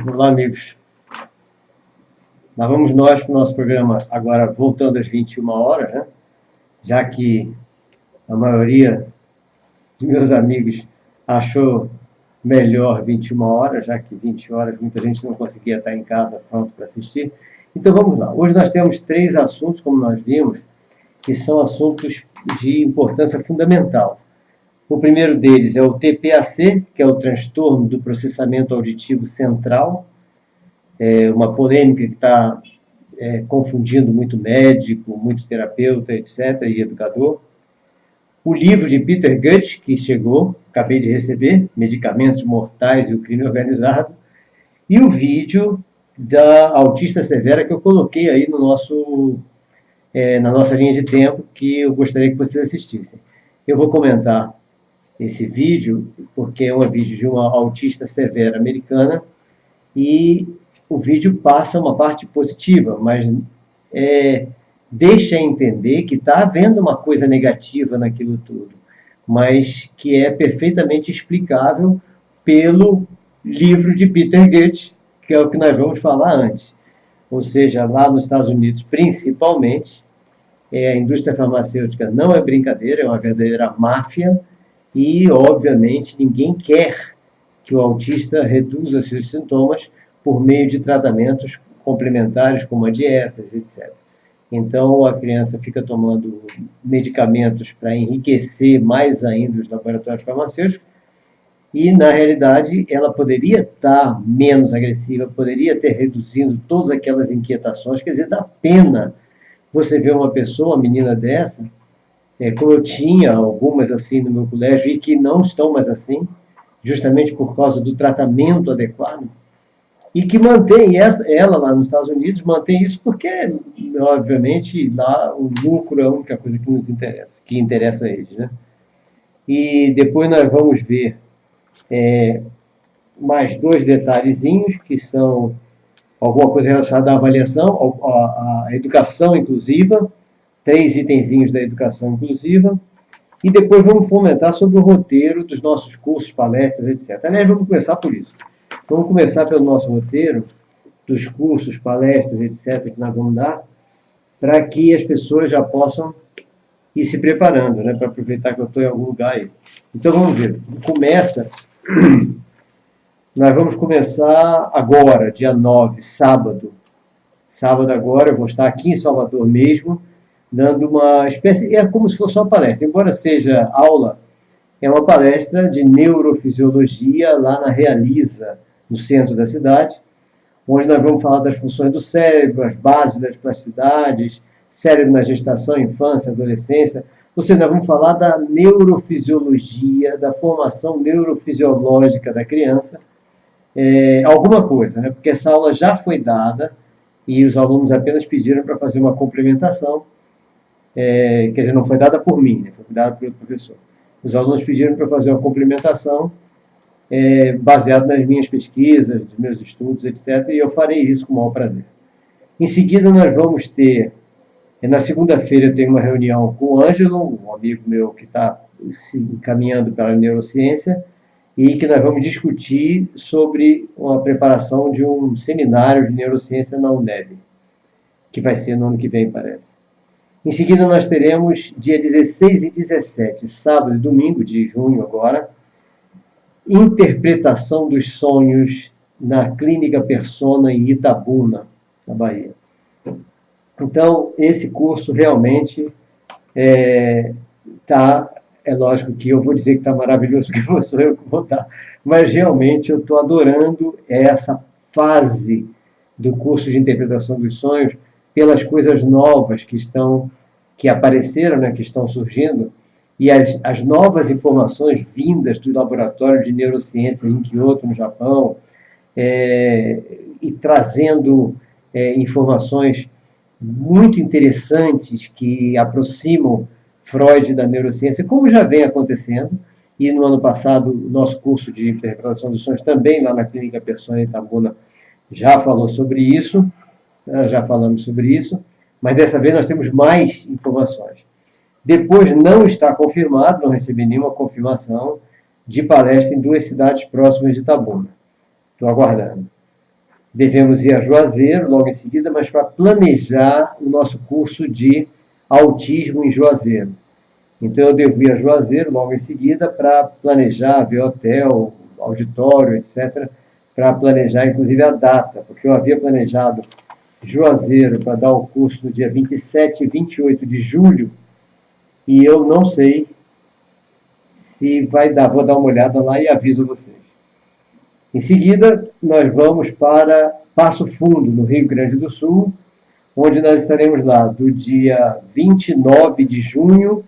Olá, amigos. Lá vamos nós para o nosso programa, agora voltando às 21 horas, né? Já que a maioria dos meus amigos achou melhor 21 horas, já que 20 horas muita gente não conseguia estar em casa pronto para assistir. Então vamos lá. Hoje nós temos 3 assuntos, como nós vimos, que são assuntos de importância fundamental. O primeiro deles é o TPAC, que é o transtorno do processamento auditivo central, uma polêmica que está confundindo muito médico, muito terapeuta, etc., e educador. O livro de Peter Gutt, que chegou, acabei de receber, Medicamentos Mortais e o Crime Organizado, e o vídeo da autista severa que eu coloquei aí no na nossa linha de tempo, que eu gostaria que vocês assistissem. Eu vou comentar esse vídeo, porque é um vídeo de uma autista severa americana, e o vídeo passa uma parte positiva, mas deixa entender que está havendo uma coisa negativa naquilo tudo, mas que é perfeitamente explicável pelo livro de Peter Gutt, que é o que nós vamos falar antes. Ou seja, lá nos Estados Unidos, principalmente, a indústria farmacêutica não é brincadeira, é uma verdadeira máfia, e, obviamente, ninguém quer que o autista reduza seus sintomas por meio de tratamentos complementares, como a dietas, etc. Então, a criança fica tomando medicamentos para enriquecer mais ainda os laboratórios farmacêuticos, e, na realidade, ela poderia estar menos agressiva, poderia ter reduzido todas aquelas inquietações. Quer dizer, dá pena você ver uma pessoa, uma menina dessa, como eu tinha algumas assim no meu colégio, e que não estão mais assim, justamente por causa do tratamento adequado, e que mantém ela lá nos Estados Unidos, mantém isso porque, obviamente, lá o lucro é a única coisa que nos interessa, que interessa a eles, né? E depois nós vamos ver mais 2 detalhezinhos, que são alguma coisa relacionada à avaliação, à educação inclusiva, 3 itenzinhos da educação inclusiva, e depois vamos comentar sobre o roteiro dos nossos cursos, palestras, etc. Aliás, vamos começar por isso. Vamos começar pelo nosso roteiro dos cursos, palestras, etc., que nós vamos dar, para que as pessoas já possam ir se preparando, né, para aproveitar que eu estou em algum lugar aí. Então vamos ver. Nós vamos começar agora, dia 9, sábado. Sábado agora, eu vou estar aqui em Salvador mesmo, dando uma espécie, é como se fosse uma palestra, embora seja aula, é uma palestra de neurofisiologia lá na Realiza, no centro da cidade, onde nós vamos falar das funções do cérebro, as bases das plasticidades, cérebro na gestação, infância, adolescência, ou seja, nós vamos falar da neurofisiologia, da formação neurofisiológica da criança, alguma coisa, né? Porque essa aula já foi dada e os alunos apenas pediram para fazer uma complementação, quer dizer, não foi dada por mim, né? Foi dada por outro professor. Os alunos pediram para fazer uma complementação baseado nas minhas pesquisas, nos meus estudos, etc. E eu farei isso com o maior prazer. Em seguida, nós vamos ter, na segunda-feira, eu tenho uma reunião com o Ângelo, um amigo meu que está se encaminhando pela neurociência, e que nós vamos discutir sobre uma preparação de um seminário de neurociência na UNEB, que vai ser no ano que vem, parece. Em seguida, nós teremos dia 16 e 17, sábado e domingo de junho agora, interpretação dos sonhos na Clínica Persona em Itabuna, na Bahia. Então, esse curso realmente é lógico que eu vou dizer que está maravilhoso, porque sou eu que vou estar, mas realmente eu estou adorando essa fase do curso de interpretação dos sonhos, pelas coisas novas que apareceram, né, que estão surgindo, e as novas informações vindas do laboratório de neurociência em Kyoto, no Japão, e trazendo informações muito interessantes que aproximam Freud da neurociência, como já vem acontecendo, e no ano passado o nosso curso de interpretação dos sonhos também lá na Clínica Persona em Itabuna já falou sobre isso, já falamos sobre isso, mas dessa vez nós temos mais informações. Depois não está confirmado, não recebi nenhuma confirmação de palestra em 2 cidades próximas de Itabuna. Estou aguardando. devemos ir a Juazeiro logo em seguida, mas para planejar o nosso curso de autismo em Juazeiro. Então eu devo ir a Juazeiro logo em seguida para planejar, ver hotel, auditório, etc., para planejar inclusive a data, porque eu havia planejado Juazeiro para dar o curso no dia 27 e 28 de julho, e eu não sei se vai dar, vou dar uma olhada lá e aviso vocês. Em seguida, nós vamos para Passo Fundo, no Rio Grande do Sul, onde nós estaremos lá do dia 29 de junho,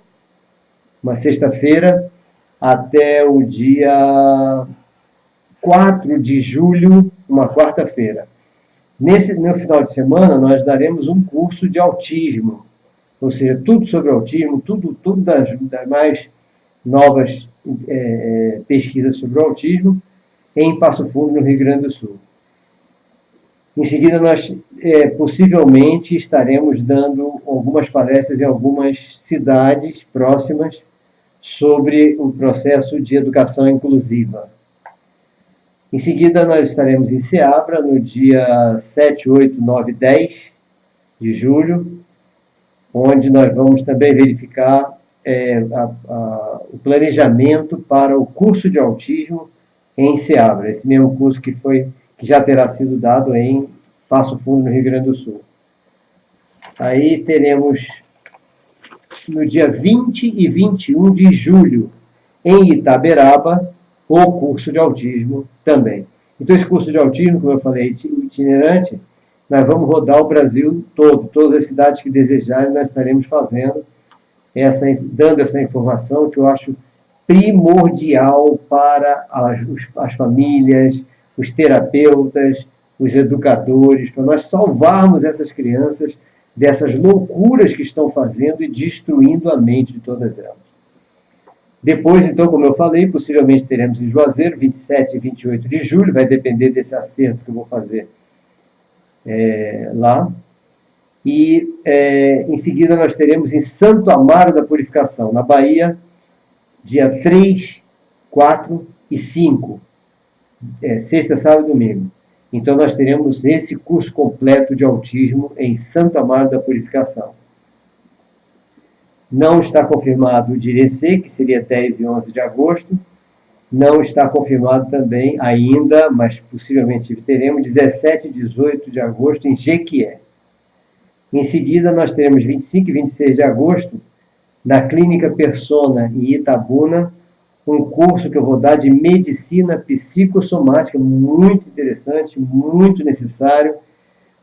uma sexta-feira, até o dia 4 de julho, uma quarta-feira. No final de semana, nós daremos um curso de autismo, ou seja, tudo sobre autismo, tudo das mais novas pesquisas sobre o autismo, em Passo Fundo, no Rio Grande do Sul. Em seguida, nós possivelmente estaremos dando algumas palestras em algumas cidades próximas sobre o processo de educação inclusiva. Em seguida, nós estaremos em Seabra, no dia 7, 8, 9 e 10 de julho, onde nós vamos também verificar o planejamento para o curso de autismo em Seabra, esse mesmo curso que já terá sido dado em Passo Fundo, no Rio Grande do Sul. Aí teremos no dia 20 e 21 de julho, em Itaberaba, o curso de autismo também. Então, esse curso de autismo, como eu falei, itinerante, nós vamos rodar o Brasil todo, todas as cidades que desejarem, nós estaremos fazendo, dando essa informação que eu acho primordial para as famílias, os terapeutas, os educadores, para nós salvarmos essas crianças dessas loucuras que estão fazendo e destruindo a mente de todas elas. Depois, então, como eu falei, possivelmente teremos em Juazeiro, 27 e 28 de julho, vai depender desse acerto que eu vou fazer lá. E, em seguida, nós teremos em Santo Amaro da Purificação, na Bahia, dia 3, 4 e 5, sexta, sábado e domingo. Então, nós teremos esse curso completo de autismo em Santo Amaro da Purificação. Não está confirmado o Direcê, que seria 10 e 11 de agosto. Não está confirmado também ainda, mas possivelmente teremos 17 e 18 de agosto em Jequié. Em seguida, nós teremos 25 e 26 de agosto, na Clínica Persona, em Itabuna, um curso que eu vou dar de medicina psicossomática, muito interessante, muito necessário,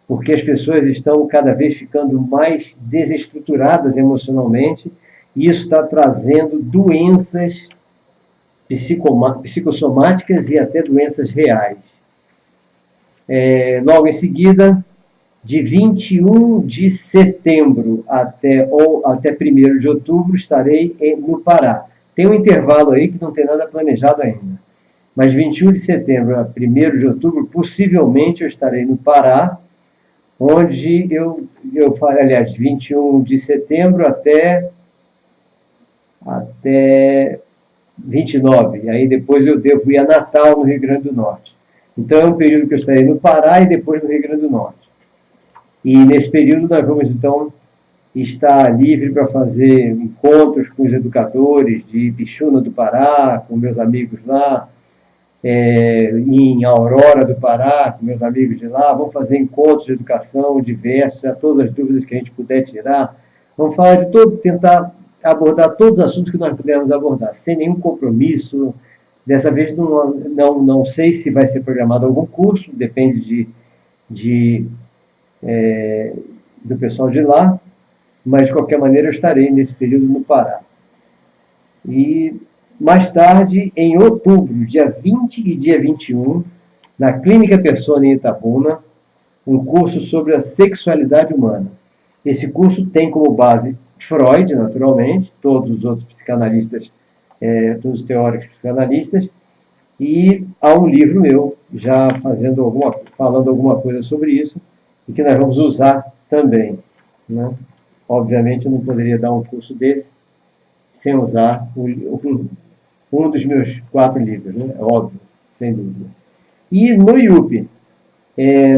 porque as pessoas estão cada vez ficando mais desestruturadas emocionalmente, e isso está trazendo doenças psicossomáticas e até doenças reais. Logo em seguida, de 21 de setembro até 1º de outubro, estarei no Pará. Tem um intervalo aí que não tem nada planejado ainda. Mas 21 de setembro a 1º de outubro, possivelmente eu estarei no Pará, onde eu farei, aliás, 21 de setembro até 29. Aí depois eu devo ir a Natal, no Rio Grande do Norte. Então é um período que eu estarei no Pará e depois no Rio Grande do Norte. E nesse período nós vamos, então, estar livre para fazer encontros com os educadores de Pixuna do Pará, com meus amigos lá, em Aurora do Pará, com meus amigos de lá. Vamos fazer encontros de educação diversos, todas as dúvidas que a gente puder tirar. Vamos falar de tentar abordar todos os assuntos que nós pudermos abordar, sem nenhum compromisso. Dessa vez não sei se vai ser programado algum curso, depende do pessoal de lá, mas de qualquer maneira eu estarei nesse período no Pará. E mais tarde, em outubro, dia 20 e dia 21, na Clínica Persona em Itabuna, um curso sobre a sexualidade humana. Esse curso tem como base Freud, naturalmente, todos os outros psicanalistas, todos os teóricos psicanalistas, e há um livro meu já falando alguma coisa sobre isso, e que nós vamos usar também, né? Obviamente, eu não poderia dar um curso desse sem usar um dos meus 4 livros, né? É óbvio, sem dúvida. E no IUP,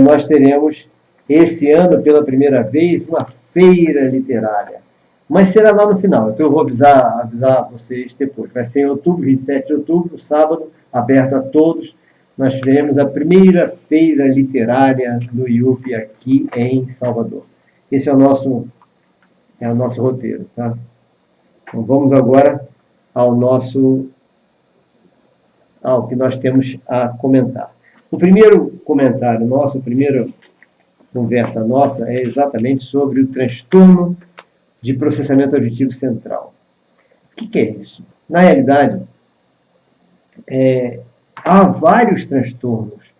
nós teremos, esse ano, pela primeira vez, uma feira literária. Mas será lá no final, então eu vou avisar vocês depois. Vai ser em outubro, 27 de outubro, sábado, aberto a todos. Nós teremos a primeira feira literária do IUP aqui em Salvador. Esse é o nosso roteiro, tá? Então vamos agora ao que nós temos a comentar. O primeiro comentário nosso, a primeira conversa nossa é exatamente sobre o transtorno de processamento auditivo central. O que é isso? Na realidade, há vários transtornos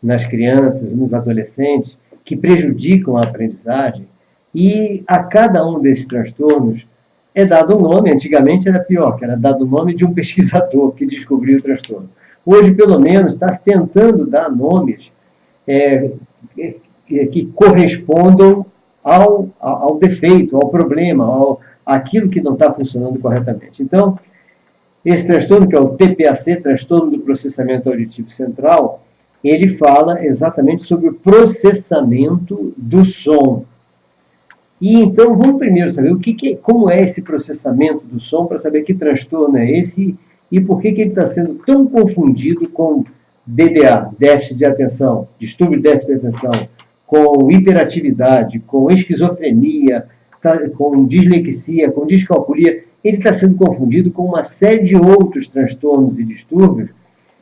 nas crianças, nos adolescentes, que prejudicam a aprendizagem, e a cada um desses transtornos é dado um nome. Antigamente era pior, que era dado o nome de um pesquisador que descobriu o transtorno. Hoje, pelo menos, está se tentando dar nomes que correspondam ao defeito, ao problema, àquilo que não está funcionando corretamente. Então, esse transtorno, que é o TPAC, transtorno do processamento auditivo central, ele fala exatamente sobre o processamento do som. E então, vamos primeiro saber como é esse processamento do som, para saber que transtorno é esse e por que ele está sendo tão confundido com DDA, déficit de atenção, distúrbio de déficit de atenção, com hiperatividade, com esquizofrenia, com dislexia, com discalculia. Ele está sendo confundido com uma série de outros transtornos e distúrbios,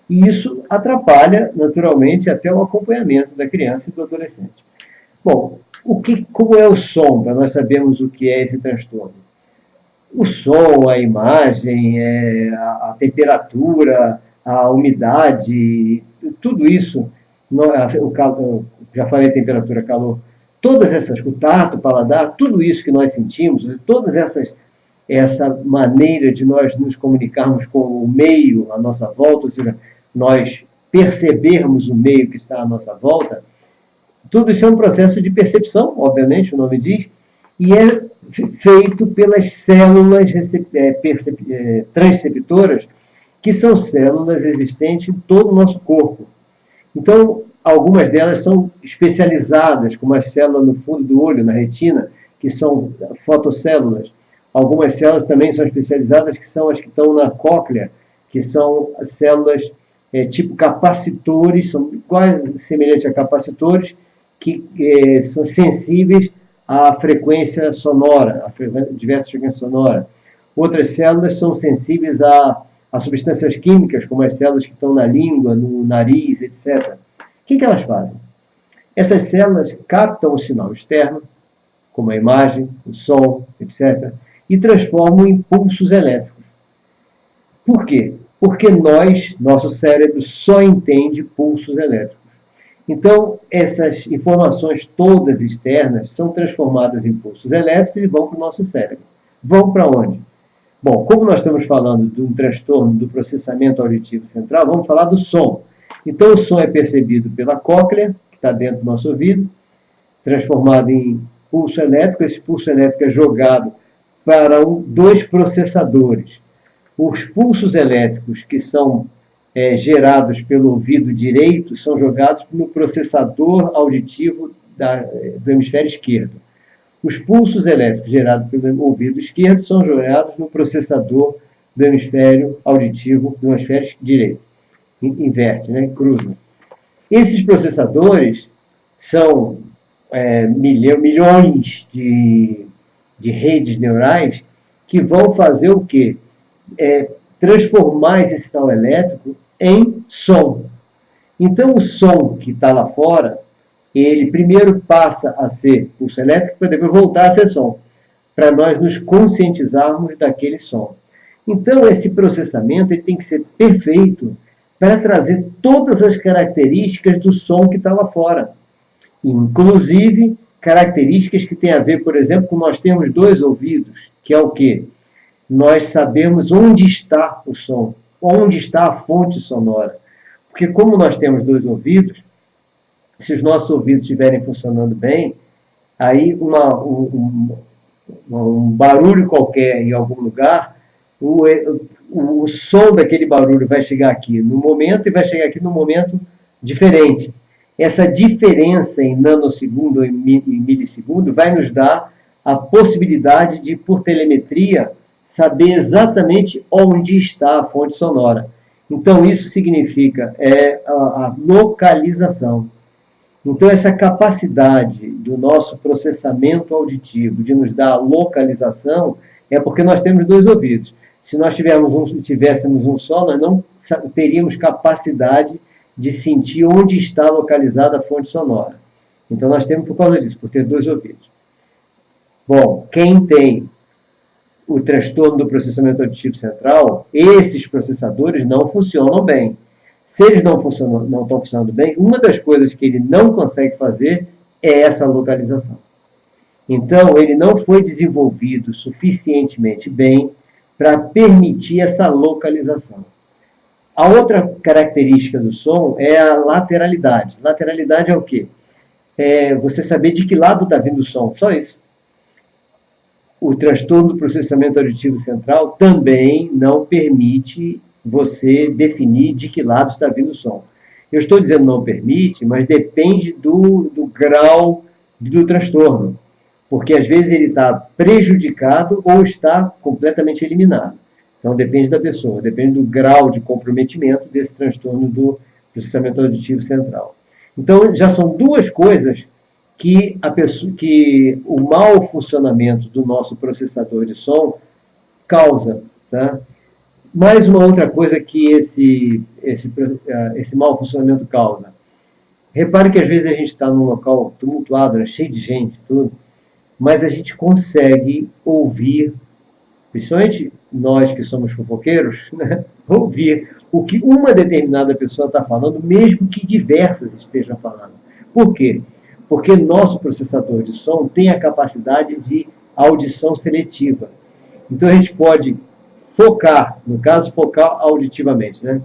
e isso atrapalha, naturalmente, até o acompanhamento da criança e do adolescente. Bom, como é o som, para nós sabermos o que é esse transtorno? O som, a imagem, a temperatura, a umidade, tudo isso, já falei temperatura, calor, todas essas, o tato, o paladar, tudo isso que nós sentimos, todas essa maneira de nós nos comunicarmos com o meio à nossa volta, ou seja, nós percebermos o meio que está à nossa volta, tudo isso é um processo de percepção, obviamente, o nome diz, e é feito pelas células transceptoras, que são células existentes em todo o nosso corpo. Então, algumas delas são especializadas, como as células no fundo do olho, na retina, que são fotocélulas. Algumas células também são especializadas, que são as que estão na cóclea, que são as células tipo capacitores, são quase semelhantes a capacitores, que são sensíveis à frequência sonora, diversas frequências sonoras. Outras células são sensíveis a substâncias químicas, como as células que estão na língua, no nariz, etc. O que elas fazem? Essas células captam o sinal externo, como a imagem, o som, etc., e transformam em pulsos elétricos. Por quê? Porque nosso cérebro só entende pulsos elétricos. Então, essas informações todas externas são transformadas em pulsos elétricos e vão para o nosso cérebro. Vão para onde? Bom, como nós estamos falando de um transtorno do processamento auditivo central, vamos falar do som. Então, o som é percebido pela cóclea, que está dentro do nosso ouvido, transformado em pulso elétrico. Esse pulso elétrico é jogado para dois processadores. Os pulsos elétricos que são gerados pelo ouvido direito são jogados no processador auditivo do hemisfério esquerdo. Os pulsos elétricos gerados pelo ouvido esquerdo são jogados no processador do hemisfério auditivo do hemisfério direito. Inverte, né? Cruzam. Esses processadores são milhões de redes neurais que vão fazer o quê? Transformar esse sinal elétrico em som. Então, o som que está lá fora, ele primeiro passa a ser pulso elétrico para depois voltar a ser som, para nós nos conscientizarmos daquele som. Então, esse processamento ele tem que ser perfeito para trazer todas as características do som que está lá fora. Inclusive, características que têm a ver, por exemplo, com nós temos dois ouvidos, que é o quê? Nós sabemos onde está o som, onde está a fonte sonora. Porque como nós temos dois ouvidos, se os nossos ouvidos estiverem funcionando bem, aí um barulho qualquer em algum lugar, o som daquele barulho vai chegar aqui no momento e vai chegar aqui num momento diferente. Essa diferença em nanosegundo ou em milissegundo vai nos dar a possibilidade de, por telemetria, saber exatamente onde está a fonte sonora. Então, isso significa a localização. Então, essa capacidade do nosso processamento auditivo de nos dar a localização é porque nós temos dois ouvidos. Se nós tivéssemos um só, nós não teríamos capacidade de sentir onde está localizada a fonte sonora. Então, nós temos por causa disso, por ter dois ouvidos. Bom, quem tem o transtorno do processamento auditivo central, esses processadores não funcionam bem. Se eles não estão funcionando bem, uma das coisas que ele não consegue fazer é essa localização. Então, ele não foi desenvolvido suficientemente bem para permitir essa localização. A outra característica do som é a lateralidade. Lateralidade é o quê? É você saber de que lado está vindo o som, só isso. O transtorno do processamento auditivo central também não permite você definir de que lado está vindo o som. Eu estou dizendo não permite, mas depende do grau do transtorno. Porque às vezes ele está prejudicado ou está completamente eliminado. Então depende da pessoa, depende do grau de comprometimento desse transtorno do processamento auditivo central. Então já são duas coisas que o mau funcionamento do nosso processador de som causa. Tá? Mais uma outra coisa que esse mau funcionamento causa. Repare que às vezes a gente está num local tumultuado, né, cheio de gente, tudo, mas a gente consegue ouvir, principalmente nós que somos fofoqueiros, né, ouvir o que uma determinada pessoa está falando, mesmo que diversas estejam falando. Por quê? Porque nosso processador de som tem a capacidade de audição seletiva. Então a gente pode focar, no caso focar auditivamente, né?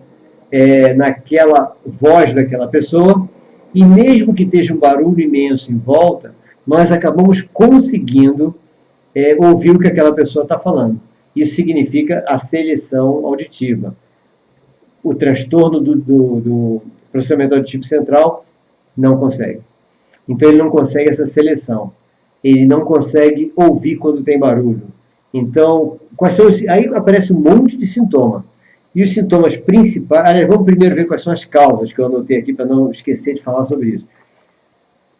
Naquela voz daquela pessoa, e mesmo que esteja um barulho imenso em volta, nós acabamos conseguindo ouvir o que aquela pessoa está falando. Isso significa a seleção auditiva. O transtorno do processamento auditivo central não consegue. Então ele não consegue essa seleção. Ele não consegue ouvir quando tem barulho. Então, aí aparece um monte de sintoma. E os sintomas principais... Aliás, vamos primeiro ver quais são as causas que eu anotei aqui para não esquecer de falar sobre isso.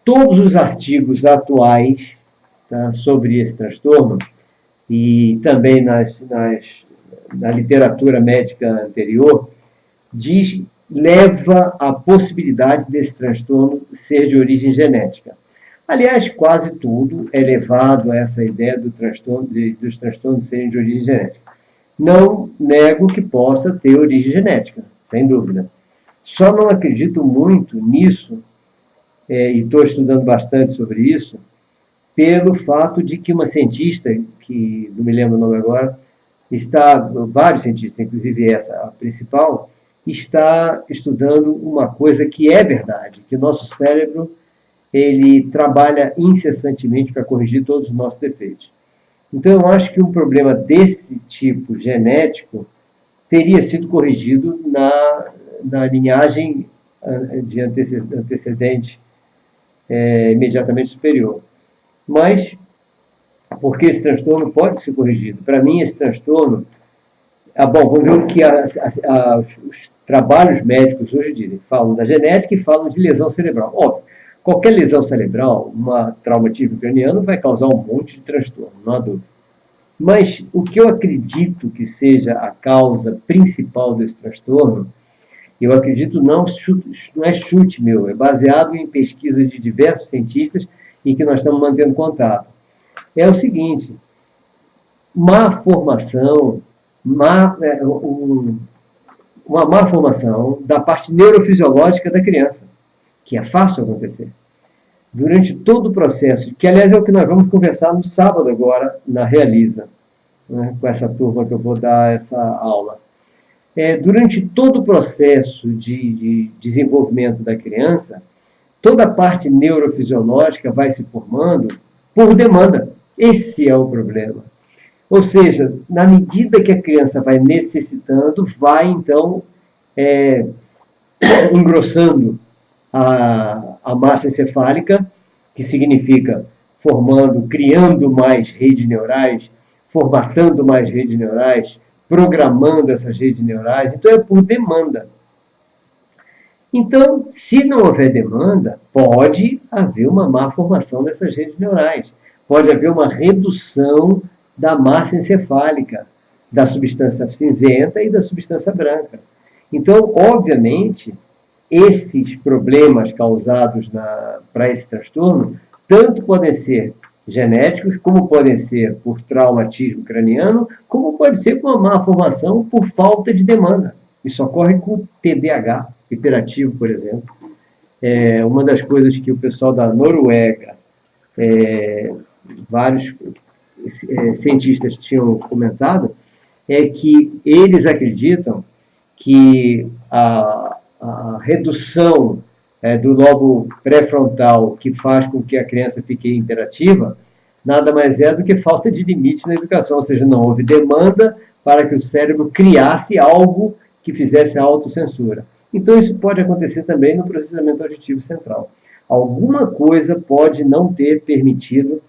Todos os artigos atuais, tá, sobre esse transtorno, e também na literatura médica anterior, leva à possibilidade desse transtorno ser de origem genética. Aliás, quase tudo é levado a essa ideia dos transtornos serem de origem genética. Não nego que possa ter origem genética, sem dúvida. Só não acredito muito nisso, e estou estudando bastante sobre isso, pelo fato de que uma cientista, que não me lembro o nome agora, vários cientistas, inclusive essa, a principal, está estudando uma coisa que é verdade, que o nosso cérebro ele trabalha incessantemente para corrigir todos os nossos defeitos. Então, eu acho que um problema desse tipo genético teria sido corrigido na linhagem de antecedente imediatamente superior. Mas, porque esse transtorno pode ser corrigido? Para mim, esse transtorno... bom, vamos ver o que os trabalhos médicos hoje dizem. Falam da genética e falam de lesão cerebral. Óbvio, qualquer lesão cerebral, uma traumatismo craniano, vai causar um monte de transtorno, não há dúvida. Mas o que eu acredito que seja a causa principal desse transtorno, eu acredito não é chute meu, é baseado em pesquisas de diversos cientistas e que nós estamos mantendo contato. É o seguinte, uma má formação da parte neurofisiológica da criança, que é fácil acontecer. Durante todo o processo, que aliás é o que nós vamos conversar no sábado agora, na Realiza, né, com essa turma que eu vou dar essa aula. Durante todo o processo de desenvolvimento da criança, toda a parte neurofisiológica vai se formando por demanda. Esse é o problema. Ou seja, na medida que a criança vai necessitando, vai então engrossando a massa encefálica, que significa criando mais redes neurais, formatando mais redes neurais, programando essas redes neurais. Então, é por demanda. Então, se não houver demanda, pode haver uma má formação dessas redes neurais. Pode haver uma redução da massa encefálica, da substância cinzenta e da substância branca. Então, obviamente, esses problemas causados para esse transtorno, tanto podem ser genéticos, como podem ser por traumatismo craniano, como pode ser com uma má formação por falta de demanda. Isso ocorre com TDAH, hiperativo, por exemplo. Uma das coisas que o pessoal da Noruega, vários cientistas tinham comentado, é que eles acreditam que a redução do lobo pré-frontal que faz com que a criança fique hiperativa, nada mais é do que falta de limite na educação, ou seja, não houve demanda para que o cérebro criasse algo que fizesse a autocensura. Então, isso pode acontecer também no processamento auditivo central. Alguma coisa pode não ter permitido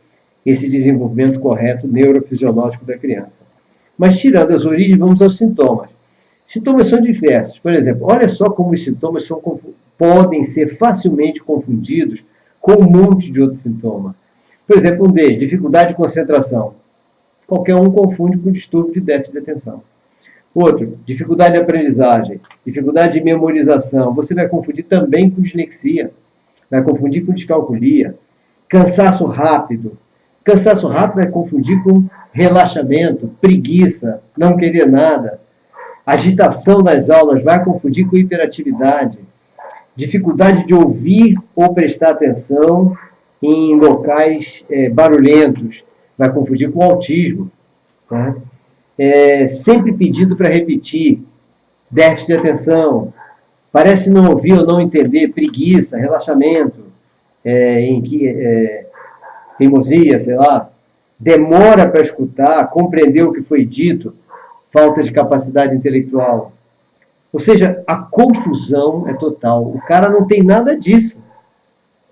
esse desenvolvimento correto neurofisiológico da criança. Mas, tirando as origens, vamos aos sintomas. Sintomas são diversos. Por exemplo, olha só como os sintomas podem ser facilmente confundidos com um monte de outros sintomas. Por exemplo, um deles, dificuldade de concentração. Qualquer um confunde com distúrbio de déficit de atenção. Outro, dificuldade de aprendizagem, dificuldade de memorização. Você vai confundir também com dislexia, vai confundir com descalculia. Cansaço rápido. Cansaço rápido vai confundir com relaxamento, preguiça, não querer nada. Agitação das aulas vai confundir com hiperatividade. Dificuldade de ouvir ou prestar atenção em locais barulhentos vai confundir com autismo. Tá? Sempre pedido para repetir, déficit de atenção, parece não ouvir ou não entender, preguiça, relaxamento, teimosia, sei lá, demora para escutar, compreender o que foi dito, falta de capacidade intelectual. Ou seja, a confusão é total. O cara não tem nada disso,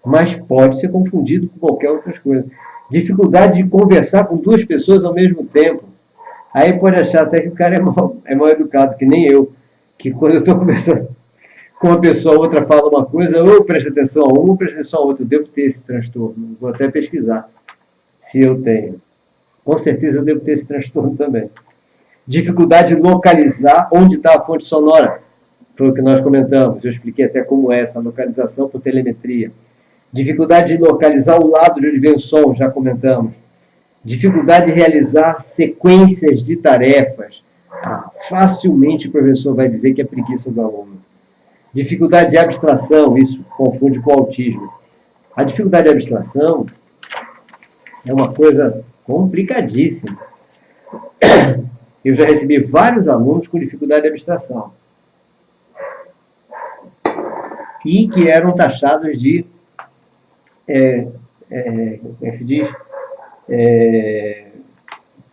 mas pode ser confundido com qualquer outra coisa. Dificuldade de conversar com duas pessoas ao mesmo tempo. Aí pode achar até que o cara é mal educado, que nem eu, que quando eu estou conversando com uma pessoa, a outra fala uma coisa, ou presta atenção a uma, ou presta atenção a outra. Eu devo ter esse transtorno. Vou até pesquisar se eu tenho. Com certeza eu devo ter esse transtorno também. Dificuldade de localizar onde está a fonte sonora. Foi o que nós comentamos. Eu expliquei até como é essa localização por telemetria. Dificuldade de localizar o lado de onde vem o som, já comentamos. Dificuldade de realizar sequências de tarefas. Facilmente o professor vai dizer que é preguiça do aluno. Dificuldade de abstração, isso confunde com autismo. A dificuldade de abstração é uma coisa complicadíssima. Eu já recebi vários alunos com dificuldade de abstração. E que eram taxados de, como é que se diz?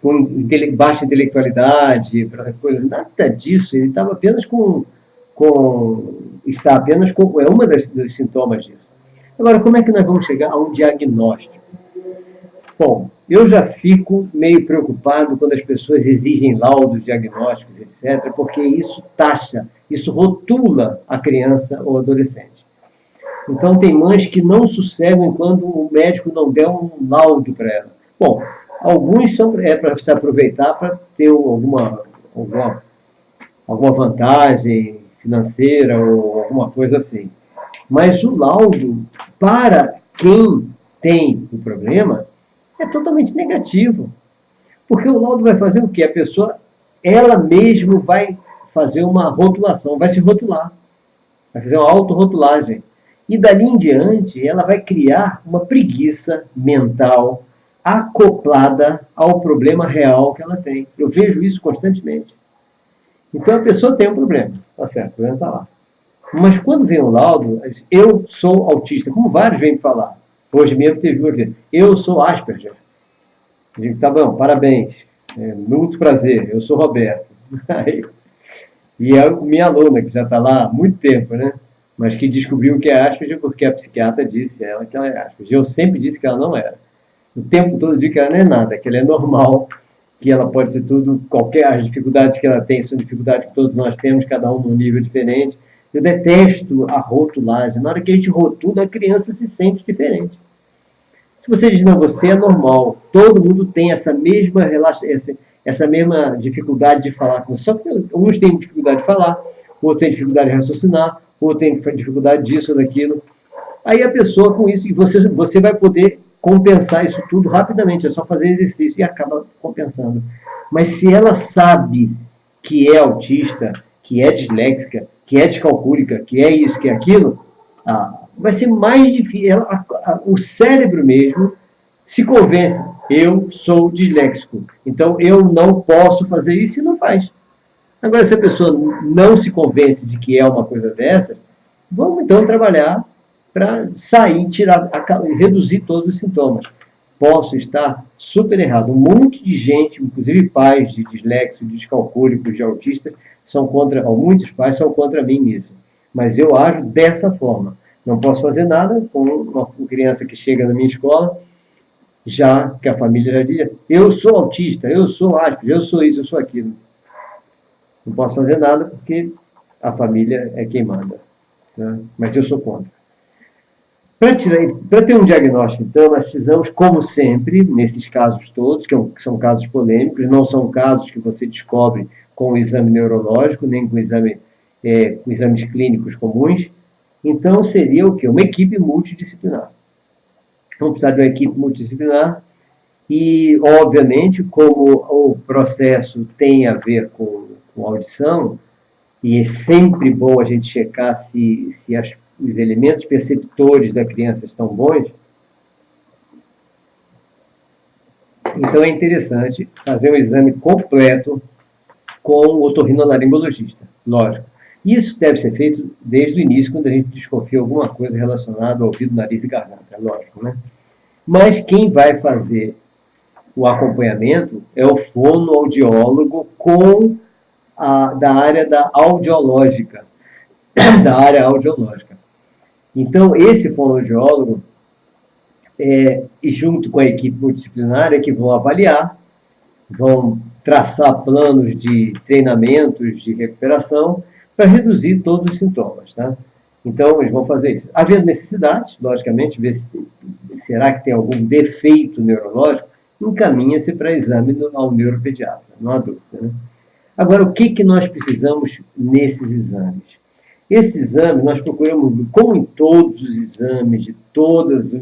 Com baixa intelectualidade, coisas, nada disso. Ele estava apenas está apenas com, é uma dos sintomas disso. Agora, como é que nós vamos chegar a um diagnóstico? Bom, eu já fico meio preocupado quando as pessoas exigem laudos diagnósticos, etc., porque isso taxa, isso rotula a criança ou adolescente. Então, tem mães que não sossegam enquanto o médico não der um laudo para ela. Bom, alguns é para se aproveitar para ter alguma vantagem financeira ou alguma coisa assim. Mas o laudo, para quem tem o problema, é totalmente negativo. Porque o laudo vai fazer o quê? A pessoa, ela mesma vai fazer uma rotulação, vai se rotular. Vai fazer uma autorrotulagem. E dali em diante, ela vai criar uma preguiça mental acoplada ao problema real que ela tem. Eu vejo isso constantemente. Então a pessoa tem um problema, tá certo, o problema está lá. Mas quando vem o laudo, eu sou autista, como vários vêm falar. Hoje mesmo teve um aqui, eu sou Asperger. Eu digo, tá bom, parabéns, muito prazer, eu sou Roberto. E é minha aluna, que já está lá há muito tempo, né? mas que descobriu que é Asperger porque a psiquiatra disse a ela que ela é Asperger. Eu sempre disse que ela não era. O tempo todo eu digo que ela não é nada, que ela é normal, que ela pode ser tudo, as dificuldades que ela tem são dificuldades que todos nós temos, cada um num nível diferente. Eu detesto a rotulagem. Na hora que a gente rotula, a criança se sente diferente. Se você diz, não, você é normal, todo mundo tem essa mesma dificuldade de falar com você, só que uns têm dificuldade de falar, outros têm dificuldade de raciocinar, outros têm dificuldade disso ou daquilo. Aí a pessoa com isso, e você vai poder compensar isso tudo rapidamente, é só fazer exercício e acaba compensando. Mas se ela sabe que é autista, que é disléxica, que é descalcúlica, que é isso, que é aquilo, vai ser mais difícil. O cérebro mesmo se convence. Eu sou disléxico, então eu não posso fazer isso e não faz. Agora, se a pessoa não se convence de que é uma coisa dessa, vamos então trabalhar para sair, reduzir todos os sintomas. Posso estar super errado. Um monte de gente, inclusive pais de disléxicos, de descalcúlicos, de autistas, muitos pais são contra mim nisso. Mas eu ajo dessa forma. Não posso fazer nada com uma criança que chega na minha escola, já que a família já diz, eu sou autista, eu sou Asperger, eu sou isso, eu sou aquilo. Não posso fazer nada porque a família é quem manda. Né? Mas eu sou contra. Para ter um diagnóstico, então, nós precisamos, como sempre, nesses casos todos, que são casos polêmicos, não são casos que você descobre com o exame neurológico, nem com exames clínicos comuns. Então, seria o quê? Uma equipe multidisciplinar. Vamos precisar de uma equipe multidisciplinar e, obviamente, como o processo tem a ver com audição, e é sempre bom a gente checar se os elementos perceptores da criança estão bons, então é interessante fazer um exame completo com o otorrinolaringologista, lógico. Isso deve ser feito desde o início, quando a gente desconfia alguma coisa relacionada ao ouvido, nariz e garganta, lógico, né? Mas quem vai fazer o acompanhamento é o fonoaudiólogo da área audiológica. Então, esse fonoaudiólogo, e junto com a equipe multidisciplinar, é que vão avaliar, vão traçar planos de treinamentos de recuperação para reduzir todos os sintomas. Tá? Então, eles vão fazer isso. Havendo necessidade, logicamente, ver se será que tem algum defeito neurológico, encaminha-se para exame ao neuropediatra, não há dúvida. Né? Agora, o que nós precisamos nesses exames? Esse exame, nós procuramos, como em todos os exames de todos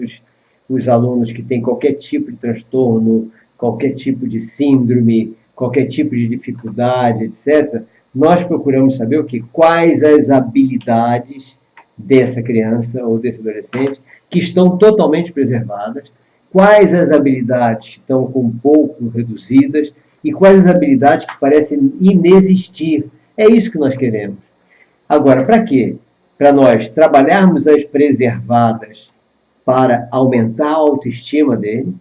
os alunos que têm qualquer tipo de transtorno, qualquer tipo de síndrome, qualquer tipo de dificuldade, etc., nós procuramos saber o quê? Quais as habilidades dessa criança ou desse adolescente que estão totalmente preservadas, quais as habilidades que estão com um pouco reduzidas e quais as habilidades que parecem inexistir. É isso que nós queremos. Agora, para quê? Para nós trabalharmos as preservadas para aumentar a autoestima dele,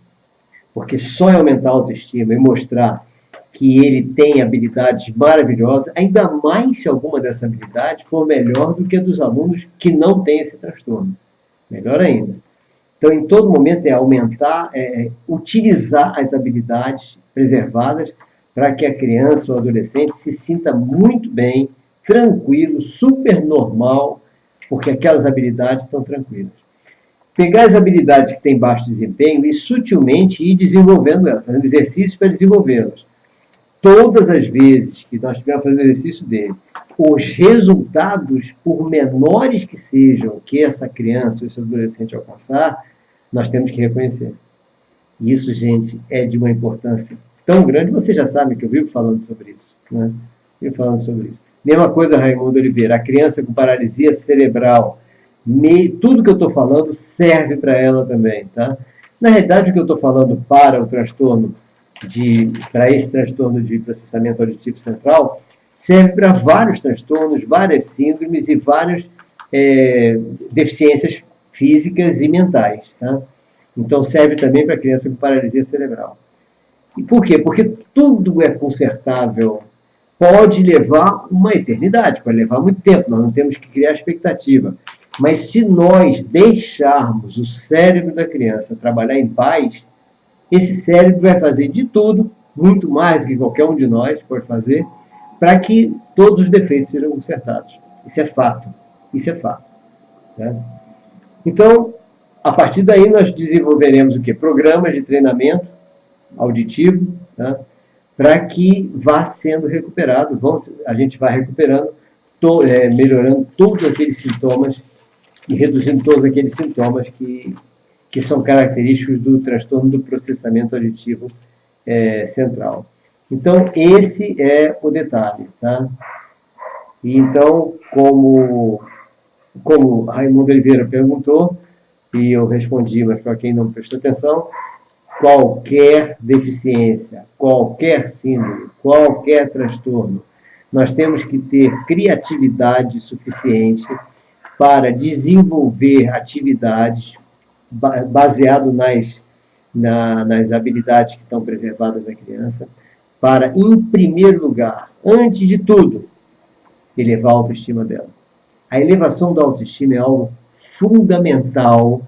porque só em aumentar a autoestima e mostrar que ele tem habilidades maravilhosas, ainda mais se alguma dessas habilidades for melhor do que a dos alunos que não têm esse transtorno. Melhor ainda. Então, em todo momento, é aumentar, utilizar as habilidades preservadas para que a criança ou adolescente se sinta muito bem, tranquilo, super normal, porque aquelas habilidades estão tranquilas. Pegar as habilidades que têm baixo desempenho e sutilmente ir desenvolvendo elas, fazendo exercícios para desenvolvê-las. Todas as vezes que nós estivermos fazendo exercício dele, os resultados, por menores que sejam, que essa criança ou esse adolescente alcançar, nós temos que reconhecer. Isso, gente, é de uma importância tão grande. Vocês já sabem que eu vivo falando sobre isso. Né? Vivo falando sobre isso. Mesma coisa, Raimundo Oliveira, a criança com paralisia cerebral. Tudo que eu estou falando serve para ela também. Tá? Na realidade, o que eu estou falando para esse transtorno de processamento auditivo central, serve para vários transtornos, várias síndromes e várias deficiências físicas e mentais. Tá? Então, serve também para criança com paralisia cerebral. E por quê? Porque tudo é consertável. pode levar uma eternidade, pode levar muito tempo, nós não temos que criar expectativa. Mas se nós deixarmos o cérebro da criança trabalhar em paz, esse cérebro vai fazer de tudo, muito mais do que qualquer um de nós pode fazer, para que todos os defeitos sejam consertados. Isso é fato. Isso é fato. Né? Então, a partir daí, nós desenvolveremos o quê? Programas de treinamento auditivo, né? Para que vá sendo recuperado. A gente vai recuperando, melhorando todos aqueles sintomas e reduzindo todos aqueles sintomas que são característicos do transtorno do processamento auditivo central. Então, esse é o detalhe. Tá? E então, como Raimundo Oliveira perguntou, e eu respondi, mas para quem não prestou atenção, qualquer deficiência, qualquer síndrome, qualquer transtorno, nós temos que ter criatividade suficiente para desenvolver atividades baseado nas habilidades que estão preservadas na criança, para, em primeiro lugar, antes de tudo, elevar a autoestima dela. A elevação da autoestima é algo fundamental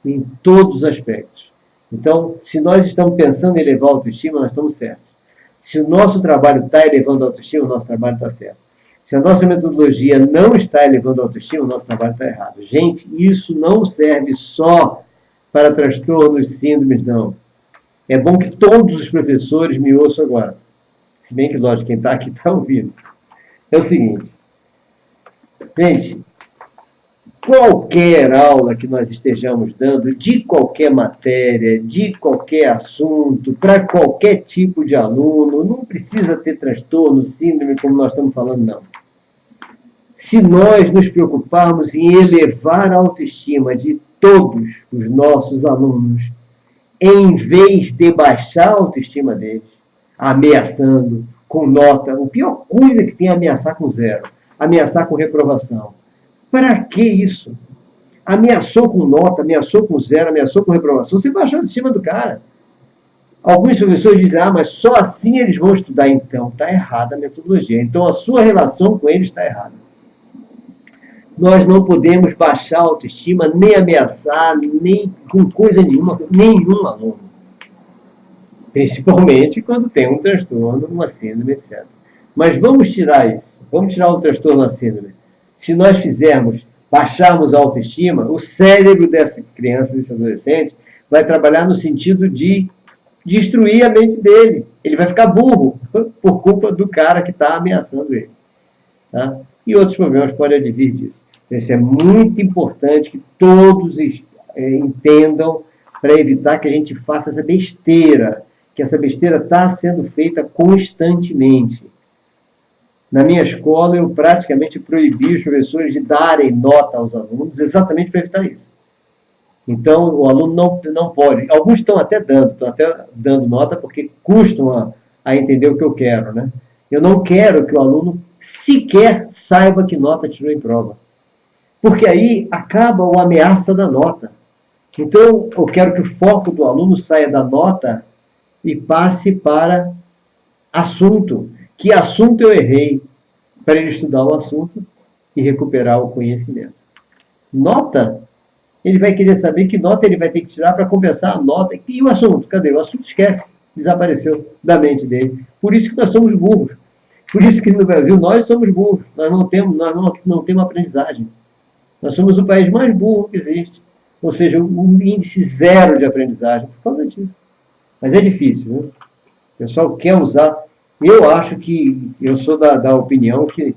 em todos os aspectos. Então, se nós estamos pensando em elevar a autoestima, nós estamos certos. Se o nosso trabalho está elevando a autoestima, o nosso trabalho está certo. Se a nossa metodologia não está elevando a autoestima, o nosso trabalho está errado. Gente, isso não serve só para transtornos, síndromes, não. É bom que todos os professores me ouçam agora. Se bem que, lógico, quem está aqui está ouvindo. É o seguinte. Gente, qualquer aula que nós estejamos dando, de qualquer matéria, de qualquer assunto, para qualquer tipo de aluno, não precisa ter transtorno, síndrome, como nós estamos falando, não. Se nós nos preocuparmos em elevar a autoestima de todos os nossos alunos, em vez de baixar a autoestima deles, ameaçando com nota, a pior coisa que tem é ameaçar com zero, ameaçar com reprovação. Para que isso? Ameaçou com nota, ameaçou com zero, ameaçou com reprovação, você baixou a autoestima do cara. Alguns professores dizem, mas só assim eles vão estudar. Então, está errada a metodologia. Então, a sua relação com eles está errada. Nós não podemos baixar a autoestima, nem ameaçar, nem com coisa nenhuma, nenhum aluno. Principalmente quando tem um transtorno, uma síndrome, etc. Mas vamos tirar isso. Vamos tirar o transtorno, a síndrome. Se nós baixarmos a autoestima, o cérebro dessa criança, desse adolescente, vai trabalhar no sentido de destruir a mente dele. Ele vai ficar burro por culpa do cara que está ameaçando ele. Tá? E outros problemas podem advir disso. Isso é muito importante que todos entendam para evitar que a gente faça essa besteira, que essa besteira está sendo feita constantemente. Na minha escola, eu praticamente proibi os professores de darem nota aos alunos, exatamente para evitar isso. Então, o aluno não pode. Alguns estão até dando nota, porque custam a entender o que eu quero. Né? Eu não quero que o aluno sequer saiba que nota tirou em prova. Porque aí acaba a ameaça da nota. Então, eu quero que o foco do aluno saia da nota e passe para assunto. Que assunto eu errei? Para ele estudar o assunto e recuperar o conhecimento. Nota, ele vai querer saber que nota ele vai ter que tirar para compensar a nota. E o assunto? Cadê? O assunto esquece, desapareceu da mente dele. Por isso que nós somos burros. Por isso que no Brasil nós somos burros. Nós não temos aprendizagem. Nós somos o país mais burro que existe. Ou seja, um índice zero de aprendizagem por causa disso. Mas é difícil, viu? O pessoal quer usar. Eu acho que, eu sou da opinião que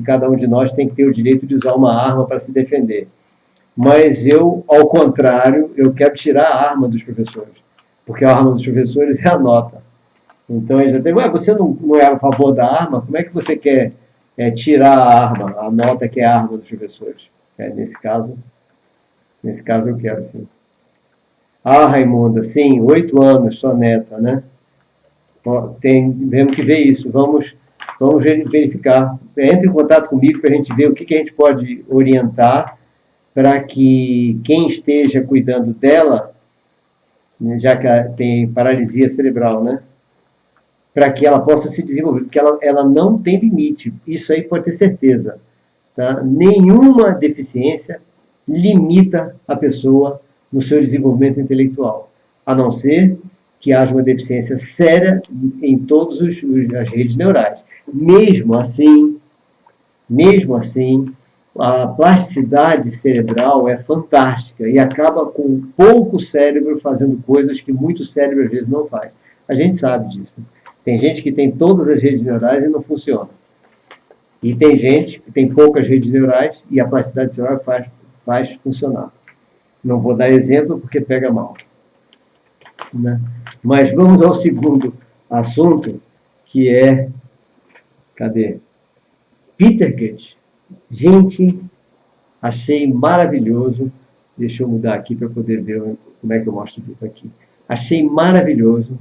cada um de nós tem que ter o direito de usar uma arma para se defender. Mas eu, ao contrário, eu quero tirar a arma dos professores. Porque a arma dos professores é a nota. Então, eles até você não é a favor da arma? Como é que você quer tirar a arma, a nota que é a arma dos professores? Nesse caso eu quero, sim. Raimunda, sim, 8 anos, sua neta, né? Temos que ver isso, vamos verificar. Entre em contato comigo para a gente ver o que a gente pode orientar para que quem esteja cuidando dela, né, já que ela tem paralisia cerebral, né? para que ela possa se desenvolver, porque ela não tem limite, isso aí pode ter certeza. Tá? Nenhuma deficiência limita a pessoa no seu desenvolvimento intelectual, a não ser que haja uma deficiência séria em todas as redes neurais. Mesmo assim, a plasticidade cerebral é fantástica e acaba com pouco cérebro fazendo coisas que muito cérebro às vezes não faz. A gente sabe disso. Tem gente que tem todas as redes neurais e não funciona. E tem gente que tem poucas redes neurais e a plasticidade cerebral faz funcionar. Não vou dar exemplo porque pega mal. Né? Mas vamos ao segundo assunto, que é... Cadê? Peter Goethe. Gente, achei maravilhoso. Deixa eu mudar aqui para poder ver como é que eu mostro isso aqui. Achei maravilhoso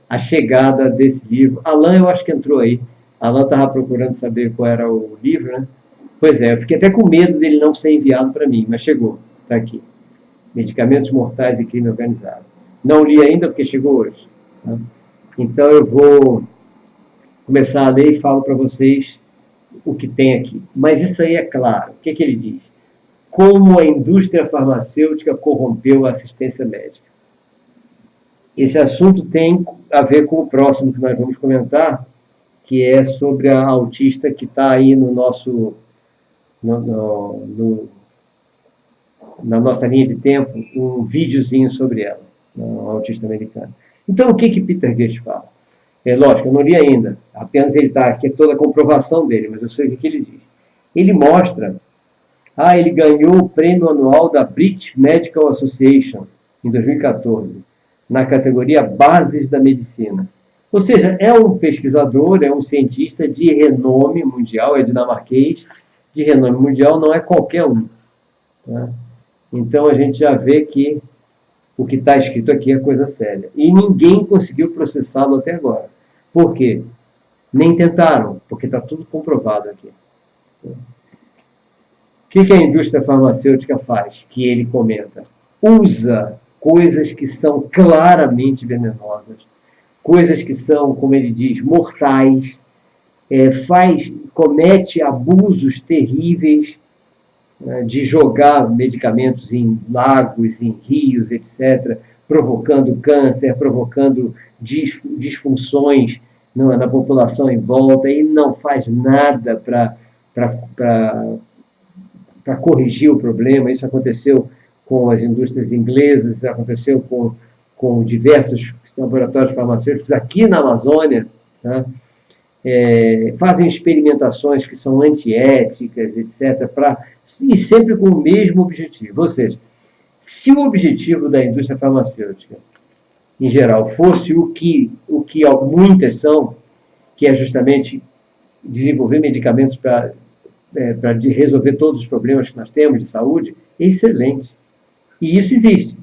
a chegada desse livro. Alan, eu acho que entrou aí. Alan estava procurando saber qual era o livro, né? Pois é, eu fiquei até com medo dele não ser enviado para mim, mas chegou. Está aqui. Medicamentos Mortais e Crime Organizado. Não li ainda porque chegou hoje. Tá? Então eu vou começar a ler e falo para vocês o que tem aqui. Mas isso aí é claro. O que ele diz? Como a indústria farmacêutica corrompeu a assistência médica. Esse assunto tem a ver com o próximo que nós vamos comentar, que é sobre a autista que está aí no nosso... na nossa linha de tempo, um videozinho sobre ela, uma autista americana. Então, o que Peter Goethe fala? É lógico, eu não li ainda, apenas ele está aqui, é toda a comprovação dele, mas eu sei o que ele diz. Ele mostra, ele ganhou o prêmio anual da British Medical Association em 2014, na categoria Bases da Medicina. Ou seja, é um pesquisador, é um cientista de renome mundial, é dinamarquês, de renome mundial, não é qualquer um. Tá? Então, a gente já vê que o que está escrito aqui é coisa séria. E ninguém conseguiu processá-lo até agora. Por quê? Nem tentaram, porque está tudo comprovado aqui. O que a indústria farmacêutica faz? Que ele comenta. Usa coisas que são claramente venenosas, coisas que são, como ele diz, mortais, comete abusos terríveis, de jogar medicamentos em lagos, em rios, etc., provocando câncer, provocando disfunções na população em volta, e não faz nada para corrigir o problema. Isso aconteceu com as indústrias inglesas, isso aconteceu com diversos laboratórios farmacêuticos aqui na Amazônia, tá? Fazem experimentações que são antiéticas, etc., e sempre com o mesmo objetivo. Ou seja, se o objetivo da indústria farmacêutica, em geral, fosse o que muitas são, que é justamente desenvolver medicamentos para resolver todos os problemas que nós temos de saúde, é excelente. E isso existe.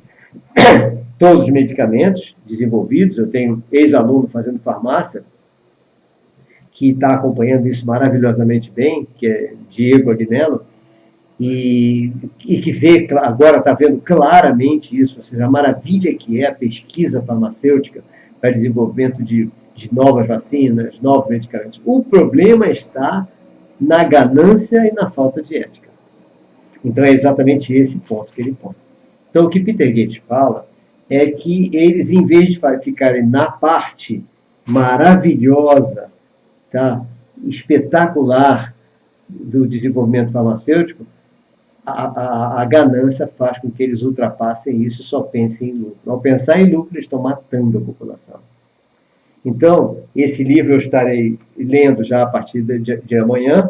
Todos os medicamentos desenvolvidos, eu tenho ex-aluno fazendo farmácia, que está acompanhando isso maravilhosamente bem, que é Diego Agnello, e que agora está vendo claramente isso, ou seja, a maravilha que é a pesquisa farmacêutica para desenvolvimento de novas vacinas, novos medicamentos. O problema está na ganância e na falta de ética. Então é exatamente esse ponto que ele põe. Então o que Peter Goethe fala é que eles, em vez de ficarem na parte maravilhosa, tá, espetacular do desenvolvimento farmacêutico, a ganância faz com que eles ultrapassem isso e só pensem em lucro. Ao pensar em lucro, eles estão matando a população. Então, esse livro eu estarei lendo já a partir de amanhã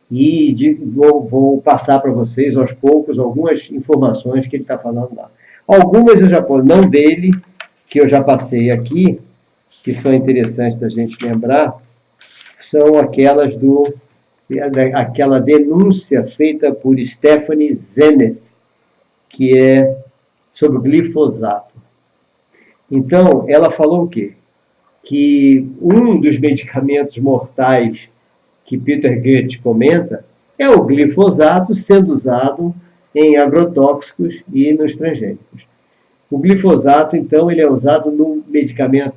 e vou passar para vocês, aos poucos, algumas informações que ele está falando lá. Algumas eu já não dele, que eu já passei aqui, que são interessantes da gente lembrar, são aquela denúncia feita por Stephanie Zeneth, que é sobre o glifosato. Então, ela falou o quê? Que um dos medicamentos mortais que Peter Goethe comenta é o glifosato sendo usado em agrotóxicos e nos transgênicos. O glifosato, então, ele é usado no medicamento,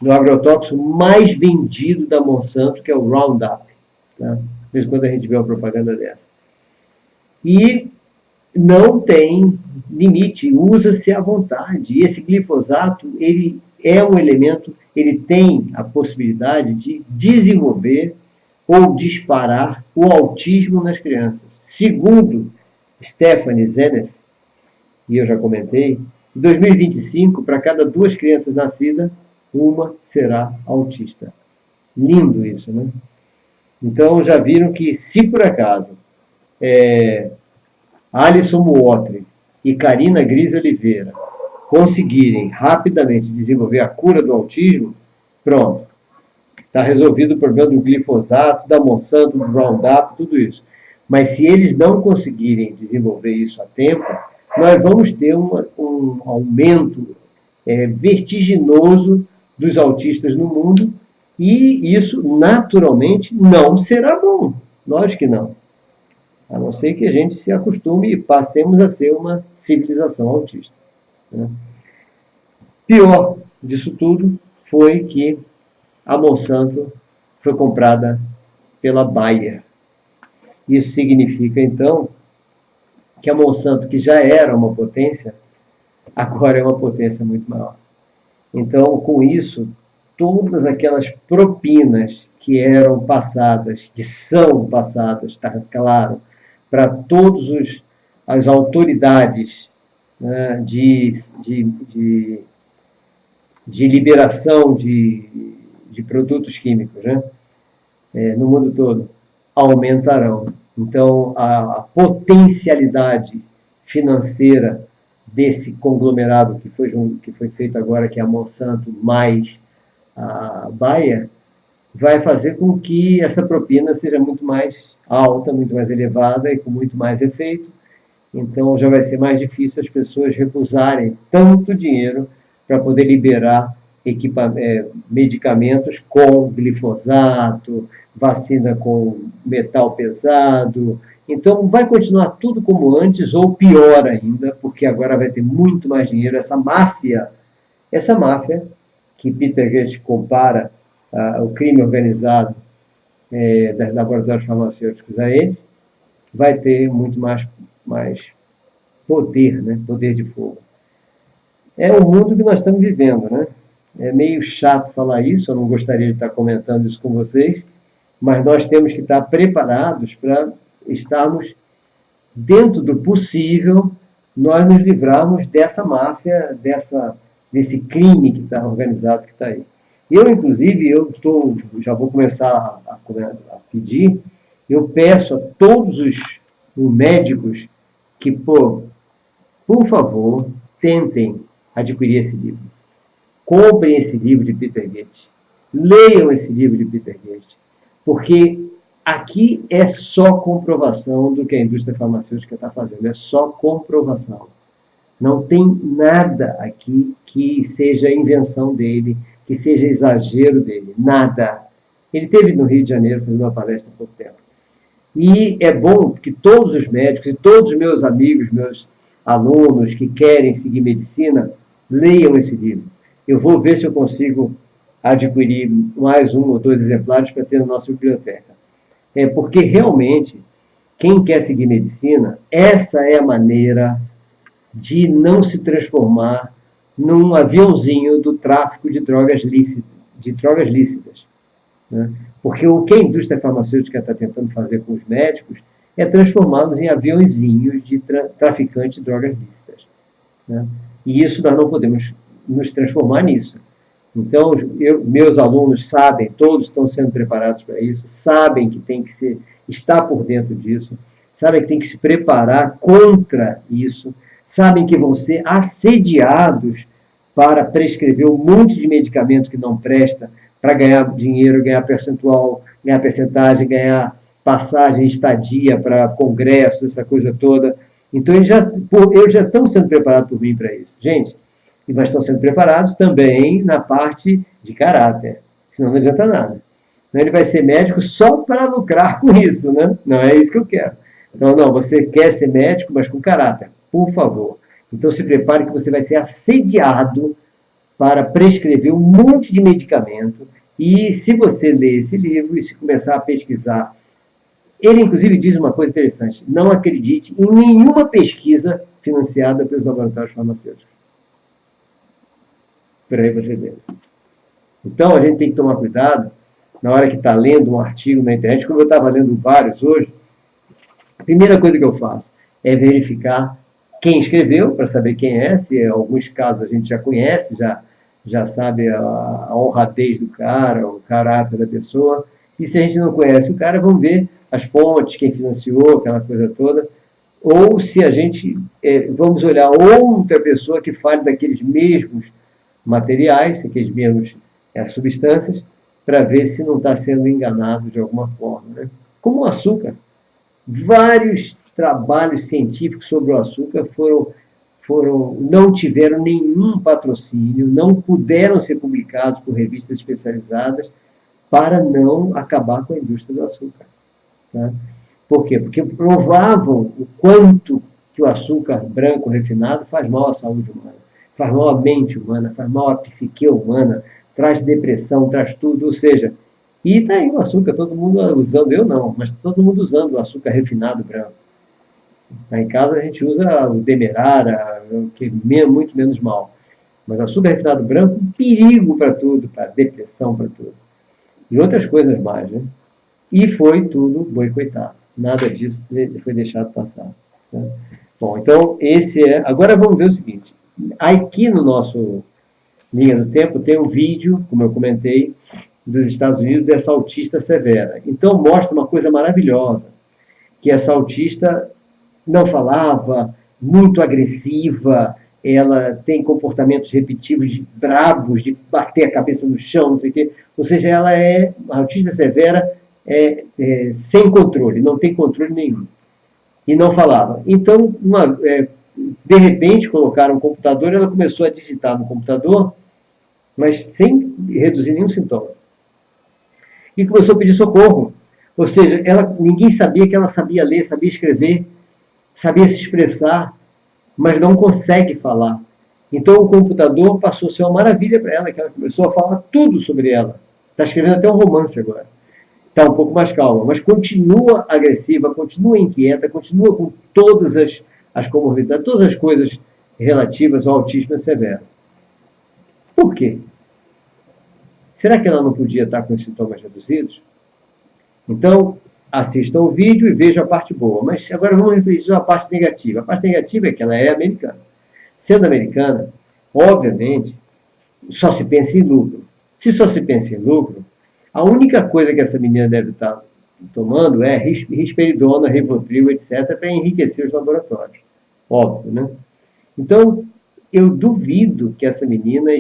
no agrotóxico mais vendido da Monsanto, que é o Roundup. Tá? De vez em quando a gente vê uma propaganda dessa. E não tem limite, usa-se à vontade. E esse glifosato, ele é um elemento, ele tem a possibilidade de desenvolver ou disparar o autismo nas crianças. Segundo Stephanie Seneff, e eu já comentei, em 2025, para cada 2 crianças nascidas, uma será autista. Lindo isso, né? Então, já viram que, se por acaso Alisson Muotri e Karina Grise Oliveira conseguirem rapidamente desenvolver a cura do autismo, pronto. Está resolvido o problema do glifosato, da Monsanto, do Roundup, tudo isso. Mas se eles não conseguirem desenvolver isso a tempo, nós vamos ter um aumento vertiginoso dos autistas no mundo e isso, naturalmente, não será bom. Lógico que não. A não ser que a gente se acostume e passemos a ser uma civilização autista. Né? Pior disso tudo foi que a Monsanto foi comprada pela Bayer. Isso significa, então, que a Monsanto, que já era uma potência, agora é uma potência muito maior. Então, com isso, todas aquelas propinas que eram passadas, que são passadas, está claro, para todas as autoridades, né, de liberação de produtos químicos, né, no mundo todo, aumentarão. Então, a potencialidade financeira desse conglomerado que foi feito agora, que é a Monsanto mais a Bayer, vai fazer com que essa propina seja muito mais alta, muito mais elevada e com muito mais efeito. Então, já vai ser mais difícil as pessoas recusarem tanto dinheiro para poder liberar medicamentos com glifosato, vacina com metal pesado. Então, vai continuar tudo como antes, ou pior ainda, porque agora vai ter muito mais dinheiro. Essa máfia que Peter Gates compara o crime organizado dos laboratórios farmacêuticos a ele, vai ter muito mais poder, né? Poder de fogo. É o mundo que nós estamos vivendo, né? É meio chato falar isso, eu não gostaria de estar comentando isso com vocês, mas nós temos que estar preparados para estarmos, dentro do possível, nós nos livrarmos dessa máfia, desse crime que está organizado, que está aí. Eu, inclusive, já vou começar a pedir, eu peço a todos os médicos que, por favor, tentem adquirir esse livro. Comprem esse livro de Peter Gates. Leiam esse livro de Peter Gates. Porque aqui é só comprovação do que a indústria farmacêutica está fazendo. É só comprovação. Não tem nada aqui que seja invenção dele, que seja exagero dele. Nada. Ele esteve no Rio de Janeiro fazendo uma palestra há pouco tempo. E é bom que todos os médicos e todos os meus amigos, meus alunos que querem seguir medicina, leiam esse livro. Eu vou ver se eu consigo adquirir mais 1 ou 2 exemplares para ter na nossa biblioteca. Porque realmente, quem quer seguir medicina, essa é a maneira de não se transformar num aviãozinho do tráfico de drogas lícitas. Né? Porque o que a indústria farmacêutica está tentando fazer com os médicos é transformá-los em aviãozinhos de traficantes de drogas lícitas. Né? E isso nós não podemos nos transformar nisso. Então, meus alunos sabem, todos estão sendo preparados para isso, sabem que tem que estar por dentro disso, sabem que tem que se preparar contra isso, sabem que vão ser assediados para prescrever um monte de medicamento que não presta, para ganhar dinheiro, ganhar percentual, ganhar percentagem, ganhar passagem, estadia para congressos, essa coisa toda. Então, eles já estão sendo preparados por mim para isso. Gente, mas estão sendo preparados também na parte de caráter, senão não adianta nada. Então, ele vai ser médico só para lucrar com isso, né? Não é isso que eu quero. Então, não, você quer ser médico, mas com caráter, por favor. Então, se prepare que você vai ser assediado para prescrever um monte de medicamento. E se você ler esse livro e se começar a pesquisar, ele inclusive diz uma coisa interessante: não acredite em nenhuma pesquisa financiada pelos laboratórios farmacêuticos. Por aí você vê. Então a gente tem que tomar cuidado na hora que está lendo um artigo na internet, como eu estava lendo vários hoje. A primeira coisa que eu faço é verificar quem escreveu, para saber quem é, se em alguns casos a gente já conhece, já sabe a honradez do cara, o caráter da pessoa. E se a gente não conhece o cara, vamos ver as fontes, quem financiou, aquela coisa toda. Ou se a gente vamos olhar outra pessoa que fale daqueles mesmos materiais, aqueles mesmos substâncias, para ver se não está sendo enganado de alguma forma. Né? Como o açúcar. Vários trabalhos científicos sobre o açúcar não tiveram nenhum patrocínio, não puderam ser publicados por revistas especializadas para não acabar com a indústria do açúcar. Tá? Por quê? Porque provavam o quanto que o açúcar branco refinado faz mal à saúde humana, faz mal à mente humana, faz mal à psique humana, traz depressão, traz tudo, ou seja, e está aí o açúcar, todo mundo usando, eu não, mas todo mundo usando o açúcar refinado branco. Lá em casa a gente usa o demerara, que é muito menos mal. Mas o açúcar refinado branco, um perigo para tudo, para depressão, para tudo. E outras coisas mais, né? E foi tudo boicotado. Nada disso foi deixado passar. Tá? Bom, então esse é... Agora vamos ver o seguinte. Aqui no nosso Linha do Tempo tem um vídeo, como eu comentei, dos Estados Unidos, dessa autista severa. Então mostra uma coisa maravilhosa, que essa autista não falava, muito agressiva, ela tem comportamentos repetitivos brabos, de bater a cabeça no chão, não sei o quê. Ou seja, ela é, a autista severa sem controle, não tem controle nenhum. E não falava. Então, de repente, colocaram um computador, ela começou a digitar no computador, mas sem reduzir nenhum sintoma. E começou a pedir socorro. Ou seja, ninguém sabia que ela sabia ler, sabia escrever, sabia se expressar, mas não consegue falar. Então o computador passou a ser uma maravilha para ela, que ela começou a falar tudo sobre ela. Está escrevendo até um romance agora. Está um pouco mais calma, mas continua agressiva, continua inquieta, continua com todas as comorbidades, todas as coisas relativas ao autismo severo. Por quê? Será que ela não podia estar com os sintomas reduzidos? Então, assistam o vídeo e vejam a parte boa. Mas agora vamos refletir a parte negativa. A parte negativa é que ela é americana. Sendo americana, obviamente, só se pensa em lucro. Se só se pensa em lucro, a única coisa que essa menina deve estar tomando é risperidona, Rivotril, etc., para enriquecer os laboratórios. Óbvio, né? Então, eu duvido que essa menina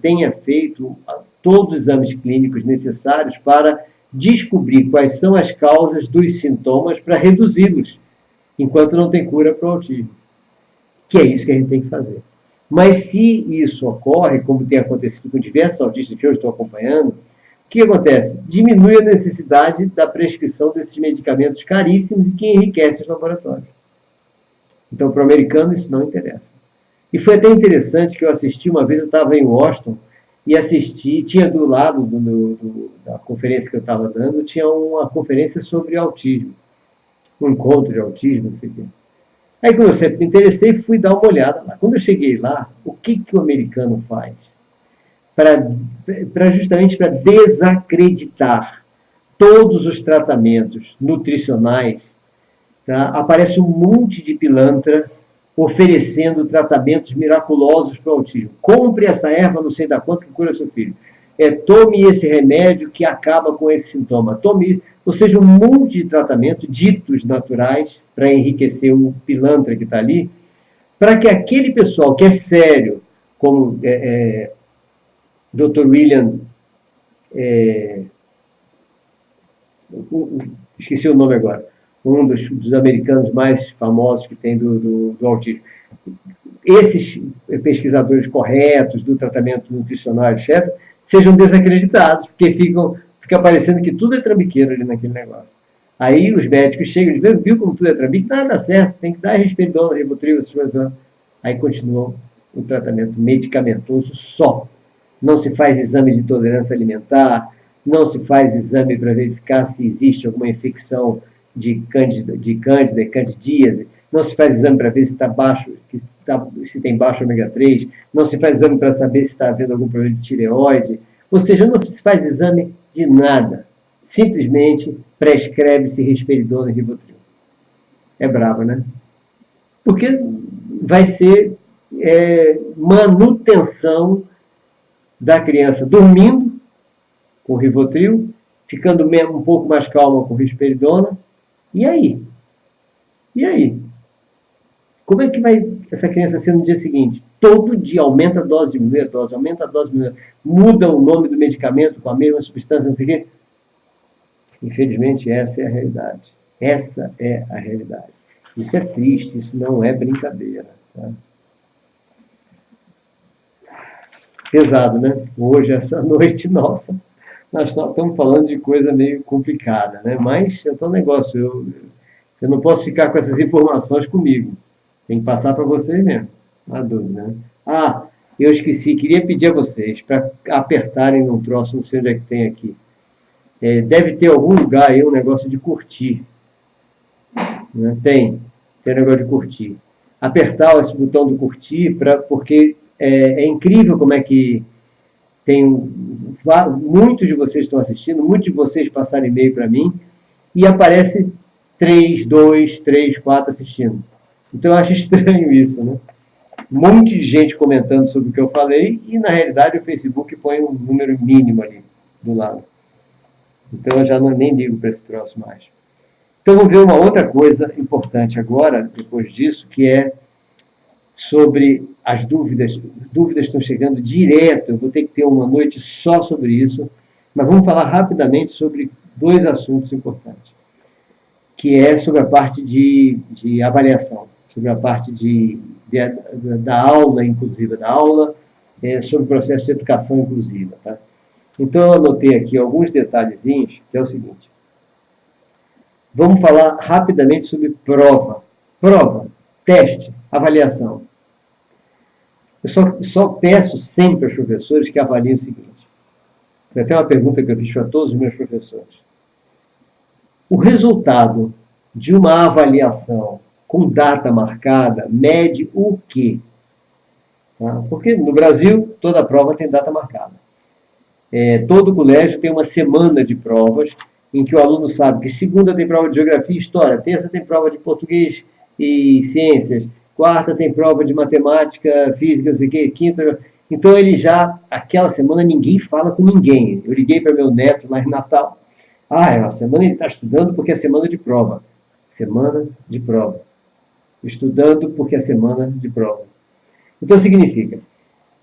tenha feito todos os exames clínicos necessários para descobrir quais são as causas dos sintomas para reduzi-los, enquanto não tem cura para o autismo. Que é isso que a gente tem que fazer. Mas se isso ocorre, como tem acontecido com diversos autistas que eu estou acompanhando, o que acontece? Diminui a necessidade da prescrição desses medicamentos caríssimos e que enriquecem os laboratórios. Então, para o americano, isso não interessa. E foi até interessante que eu assisti uma vez, eu estava em Washington, e assisti, tinha do lado da conferência que eu estava dando, tinha uma conferência sobre autismo, um encontro de autismo, não sei o quê. Aí, como eu sempre me interessei, fui dar uma olhada lá. Quando eu cheguei lá, o que o americano faz? Justamente para desacreditar todos os tratamentos nutricionais, tá? Aparece um monte de pilantra oferecendo tratamentos miraculosos para o autismo. Compre essa erva, não sei da quanto, que cura seu filho. Tome esse remédio que acaba com esse sintoma. Tome, ou seja, um monte de tratamento ditos naturais para enriquecer o pilantra que está ali, para que aquele pessoal que é sério, como Dr. William, esqueci o nome agora, um dos americanos mais famosos que tem do autismo. Esses pesquisadores corretos do tratamento nutricional, etc., sejam desacreditados, porque fica parecendo que tudo é trambiqueiro ali naquele negócio. Aí os médicos chegam e viu como tudo é trambique, nada dá certo, tem que dar risperidona, Rivotril, essas coisas. Aí continuam o tratamento medicamentoso só. Não se faz exame de intolerância alimentar, não se faz exame para verificar se existe alguma infecção de cândida e candidíase, não se faz exame para ver se está baixo, se tem baixo ômega 3, não se faz exame para saber se está havendo algum problema de tireoide, ou seja, não se faz exame de nada. Simplesmente prescreve-se risperidona e Rivotril. É brabo, né? Porque vai ser manutenção da criança dormindo com Rivotril, ficando um pouco mais calma com risperidona. E aí? E aí? Como é que vai essa criança ser no dia seguinte? Todo dia aumenta a dose, diminui a dose, aumenta a dose, diminui a dose, muda o nome do medicamento com a mesma substância, não sei o quê. Infelizmente, essa é a realidade. Essa é a realidade. Isso é triste, isso não é brincadeira. Tá? Pesado, né? Hoje, essa noite, nossa, nós só estamos falando de coisa meio complicada, né? Mas é um negócio, eu não posso ficar com essas informações comigo. Tem que passar para vocês mesmo. Não há dúvida, né? Ah, eu esqueci, queria pedir a vocês para apertarem num troço, não sei onde é que tem aqui. Deve ter algum lugar aí um negócio de curtir. Né? Tem negócio de curtir. Apertar esse botão do curtir, porque é incrível como é que muitos de vocês estão assistindo, muitos de vocês passaram e-mail para mim, e aparece 3, 2, 3, 4 assistindo. Então eu acho estranho isso, né? Um monte de gente comentando sobre o que eu falei, e na realidade o Facebook põe um número mínimo ali do lado. Então eu já nem ligo para esse troço mais. Então vamos ver uma outra coisa importante agora, depois disso, que é sobre as dúvidas. Dúvidas estão chegando direto, eu vou ter que ter uma noite só sobre isso, mas vamos falar rapidamente sobre 2 assuntos importantes, que é sobre a parte de avaliação, sobre a parte da aula inclusiva, sobre o processo de educação inclusiva. Tá? Então eu anotei aqui alguns detalhezinhos, que é o seguinte. Vamos falar rapidamente sobre prova. Prova, teste, avaliação. Eu só peço sempre aos professores que avaliem o seguinte. Foi até uma pergunta que eu fiz para todos os meus professores. O resultado de uma avaliação com data marcada mede o quê? Tá? Porque no Brasil, toda prova tem data marcada. Todo colégio tem uma semana de provas em que o aluno sabe que segunda tem prova de geografia e história, terça tem prova de português e ciências, quarta tem prova de matemática, física, não sei o quê, quinta... Então ele já, aquela semana, ninguém fala com ninguém. Eu liguei para meu neto lá em Natal. A semana ele está estudando porque é semana de prova. Semana de prova. Estudando porque é semana de prova. Então significa,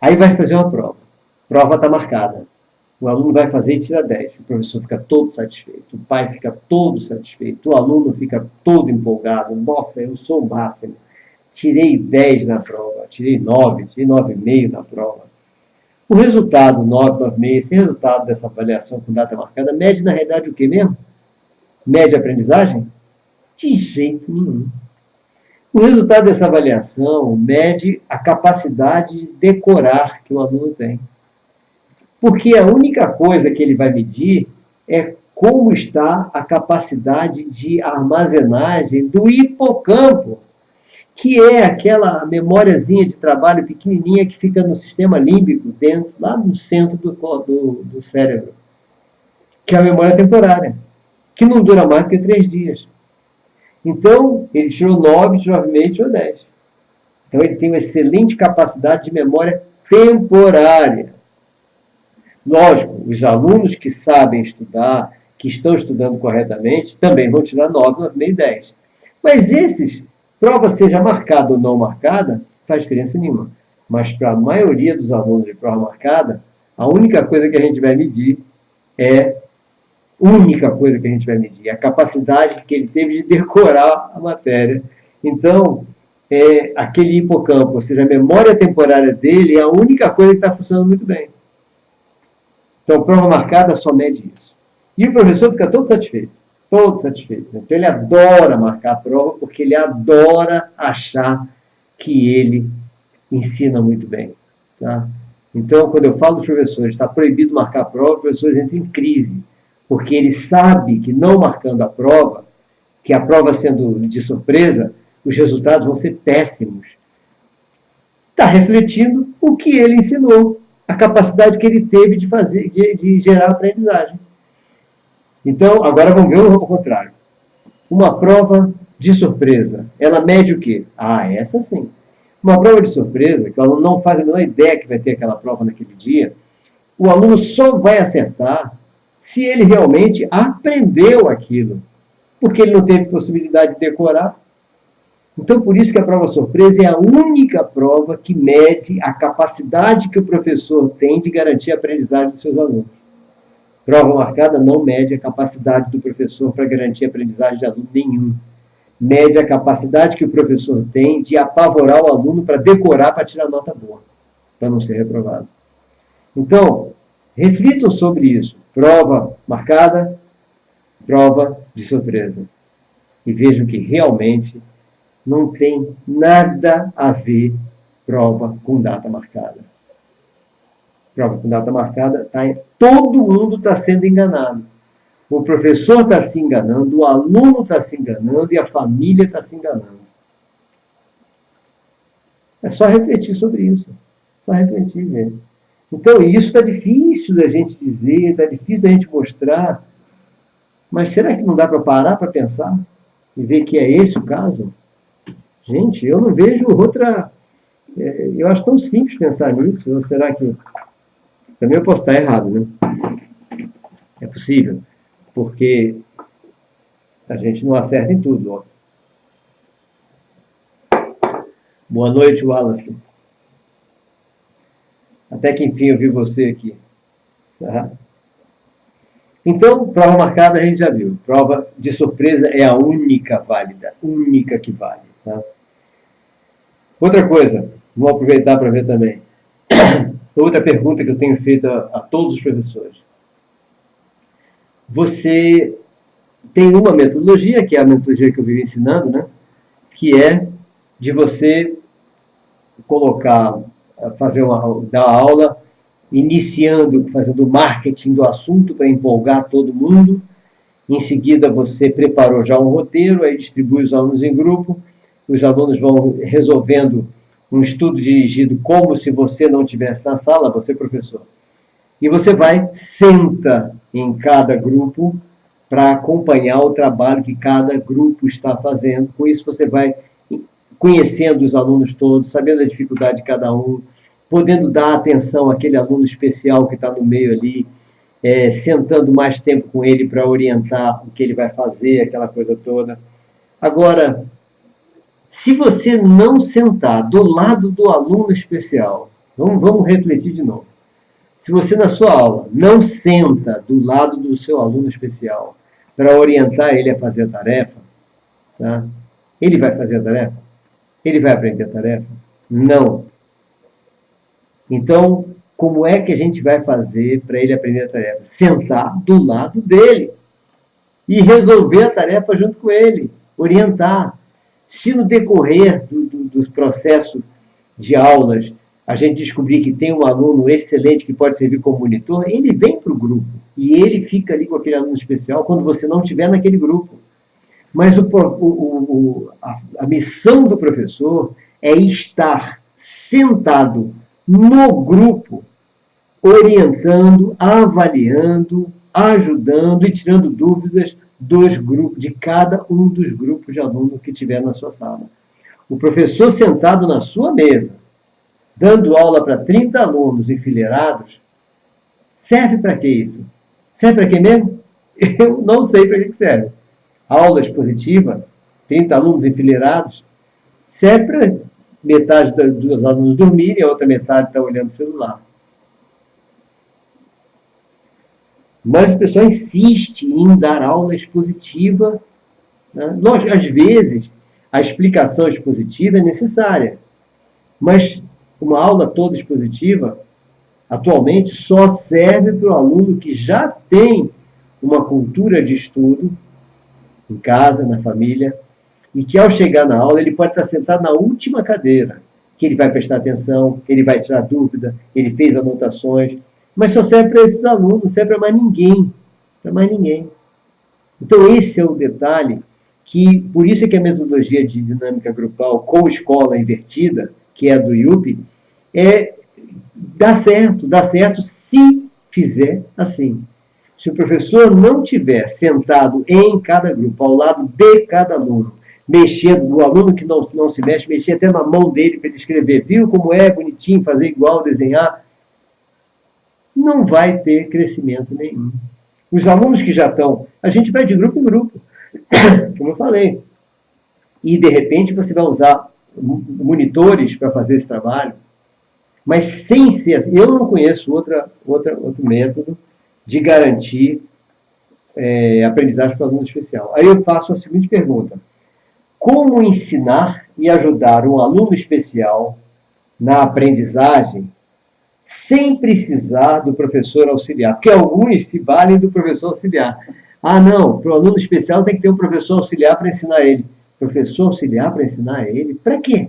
aí vai fazer uma prova. Prova está marcada. O aluno vai fazer e tira 10. O professor fica todo satisfeito. O pai fica todo satisfeito. O aluno fica todo empolgado. Nossa, eu sou o máximo. Tirei 10 na prova. Tirei 9. Tirei 9,5 na prova. O resultado, 9, 9,5, esse resultado dessa avaliação com data marcada, mede na realidade o quê mesmo? Mede a aprendizagem? De jeito nenhum. O resultado dessa avaliação mede a capacidade de decorar que o aluno tem. Porque a única coisa que ele vai medir é como está a capacidade de armazenagem do hipocampo, que é aquela memóriazinha de trabalho pequenininha que fica no sistema límbico, lá no centro do cérebro, que é a memória temporária, que não dura mais do que 3 dias. Então, ele tirou 9, tirou 9,5, tirou 10. Então, ele tem uma excelente capacidade de memória temporária. Lógico, os alunos que sabem estudar, que estão estudando corretamente, também vão tirar 9, 9,5 e 10. Mas esses, prova seja marcada ou não marcada, faz diferença nenhuma. Mas para a maioria dos alunos de prova marcada, a única coisa que a gente vai medir é a capacidade que ele teve de decorar a matéria. Então, aquele hipocampo, ou seja, a memória temporária dele é a única coisa que está funcionando muito bem. Então, prova marcada só mede isso. E o professor fica todo satisfeito. Todo satisfeito. Então, ele adora marcar a prova porque ele adora achar que ele ensina muito bem. Tá? Então, quando eu falo dos professores, está proibido marcar a prova, os professores entram em crise, porque ele sabe que não marcando a prova, que a prova sendo de surpresa, os resultados vão ser péssimos. Está refletindo o que ele ensinou, a capacidade que ele teve de fazer, de gerar aprendizagem. Então, agora vamos ver o contrário. Uma prova de surpresa, ela mede o quê? Ah, essa sim. Uma prova de surpresa, que o aluno não faz a menor ideia que vai ter aquela prova naquele dia, o aluno só vai acertar se ele realmente aprendeu aquilo, porque ele não teve possibilidade de decorar. Então, por isso que a prova surpresa é a única prova que mede a capacidade que o professor tem de garantir a aprendizagem dos seus alunos. Prova marcada não mede a capacidade do professor para garantir a aprendizagem de aluno nenhum. Mede a capacidade que o professor tem de apavorar o aluno para decorar, para tirar nota boa, para não ser reprovado. Então, reflitam sobre isso. Prova marcada, prova de surpresa. E vejam que realmente não tem nada a ver prova com data marcada. Prova com data marcada, todo mundo está sendo enganado. O professor está se enganando, o aluno está se enganando e a família está se enganando. É só refletir sobre isso. Só refletir mesmo. Então, isso está difícil da gente dizer, está difícil da gente mostrar. Mas será que não dá para parar para pensar e ver que é esse o caso? Gente, eu não vejo outra... Eu acho tão simples pensar nisso. Ou será que... Também eu posso estar errado, né? É possível. Porque a gente não acerta em tudo. Ó. Boa noite, Wallace. Até que enfim eu vi você aqui. Tá? Então, prova marcada a gente já viu. Prova de surpresa é a única válida. Única que vale. Tá? Outra coisa, vou aproveitar para ver também. Outra pergunta que eu tenho feito a todos os professores. Você tem uma metodologia, que é a metodologia que eu vivo ensinando, né? Que é de você colocar, dar aula, fazendo o marketing do assunto para empolgar todo mundo. Em seguida, você preparou já um roteiro, aí distribui os alunos em grupo, os alunos vão resolvendo um estudo dirigido como se você não estivesse na sala, você professor. E você senta em cada grupo para acompanhar o trabalho que cada grupo está fazendo. Com isso, você vai conhecendo os alunos todos, sabendo a dificuldade de cada um, podendo dar atenção àquele aluno especial que está no meio ali, sentando mais tempo com ele para orientar o que ele vai fazer, aquela coisa toda. Agora, se você não sentar do lado do aluno especial, vamos refletir de novo. Se você, na sua aula, não senta do lado do seu aluno especial para orientar ele a fazer a tarefa, tá? Ele vai fazer a tarefa? Ele vai aprender a tarefa? Não. Então, como é que a gente vai fazer para ele aprender a tarefa? Sentar do lado dele e resolver a tarefa junto com ele, orientar. Se no decorrer dos processos de aulas a gente descobrir que tem um aluno excelente que pode servir como monitor, ele vem para o grupo e ele fica ali com aquele aluno especial quando você não estiver naquele grupo. Mas a missão do professor é estar sentado no grupo, orientando, avaliando, ajudando e tirando dúvidas de cada um dos grupos de alunos que tiver na sua sala. O professor sentado na sua mesa, dando aula para 30 alunos enfileirados, serve para que isso? Serve para quê mesmo? Eu não sei para que serve. Aula expositiva, 30 alunos enfileirados, serve para metade dos alunos dormirem, a outra metade está olhando o celular. Mas o pessoal insiste em dar aula expositiva. Né? Às vezes, a explicação expositiva é necessária, mas uma aula toda expositiva, atualmente, só serve para o aluno que já tem uma cultura de estudo em casa, na família, e que ao chegar na aula ele pode estar sentado na última cadeira. que ele vai prestar atenção, ele vai tirar dúvida, ele fez anotações, mas só serve para esses alunos, não serve para mais ninguém. Para mais ninguém. Então, esse é o detalhe que, por isso é que a metodologia de dinâmica grupal com escola invertida, que é a do IUP, dá certo se fizer assim. Se o professor não tiver sentado em cada grupo, ao lado de cada aluno, mexendo, o aluno que não se mexe, mexer até na mão dele para ele escrever, viu como é bonitinho, fazer igual, desenhar, não vai ter crescimento nenhum. Os alunos que já estão, a gente vai de grupo em grupo, como eu falei. E, de repente, você vai usar monitores para fazer esse trabalho, mas sem ser assim. Eu não conheço outro método de garantir aprendizagem para aluno especial. Aí eu faço a seguinte pergunta: como ensinar e ajudar um aluno especial na aprendizagem sem precisar do professor auxiliar? Porque alguns se valem do professor auxiliar. Ah, não, para o aluno especial tem que ter um professor auxiliar para ensinar ele. Professor auxiliar para ensinar ele? Para quê?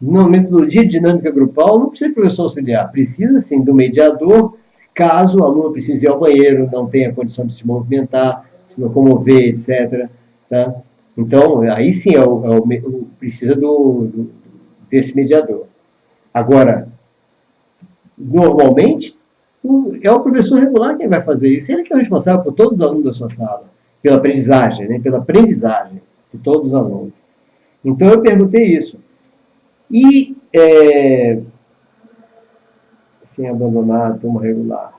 Na metodologia de dinâmica grupal não precisa de professor auxiliar. Precisa, sim, do mediador, caso o aluno precise ir ao banheiro, não tenha condição de se movimentar, se locomover, etc. Tá? Então, aí sim precisa desse mediador. Agora, normalmente, é o professor regular quem vai fazer isso. Ele que é o responsável por todos os alunos da sua sala, pela aprendizagem, né? Pela aprendizagem de todos os alunos. Então, eu perguntei isso. E, sem abandonar a turma regular.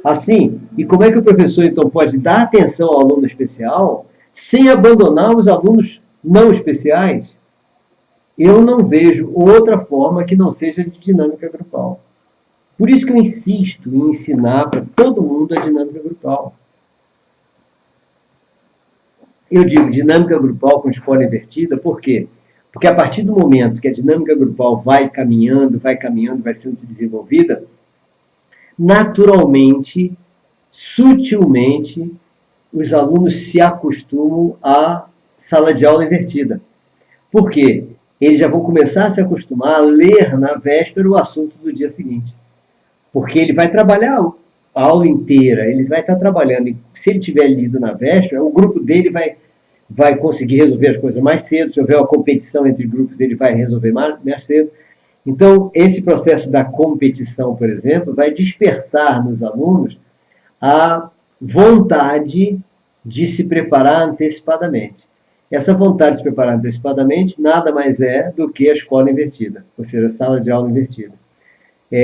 Assim, e como é que o professor, então, pode dar atenção ao aluno especial sem abandonar os alunos não especiais? Eu não vejo outra forma que não seja de dinâmica grupal. Por isso que eu insisto em ensinar para todo mundo a dinâmica grupal. Eu digo dinâmica grupal com escola invertida, por quê? Porque a partir do momento que a dinâmica grupal vai caminhando, vai sendo desenvolvida, naturalmente, sutilmente, os alunos se acostumam à sala de aula invertida. Por quê? Eles já vão começar a se acostumar a ler na véspera o assunto do dia seguinte. Porque ele vai trabalhar a aula inteira, ele vai estar trabalhando. Se ele tiver lido na véspera, o grupo dele vai conseguir resolver as coisas mais cedo. Se houver uma competição entre grupos, ele vai resolver mais cedo. Então, esse processo da competição, por exemplo, vai despertar nos alunos a vontade de se preparar antecipadamente. Essa vontade de se preparar antecipadamente nada mais é do que a escola invertida, ou seja, a sala de aula invertida.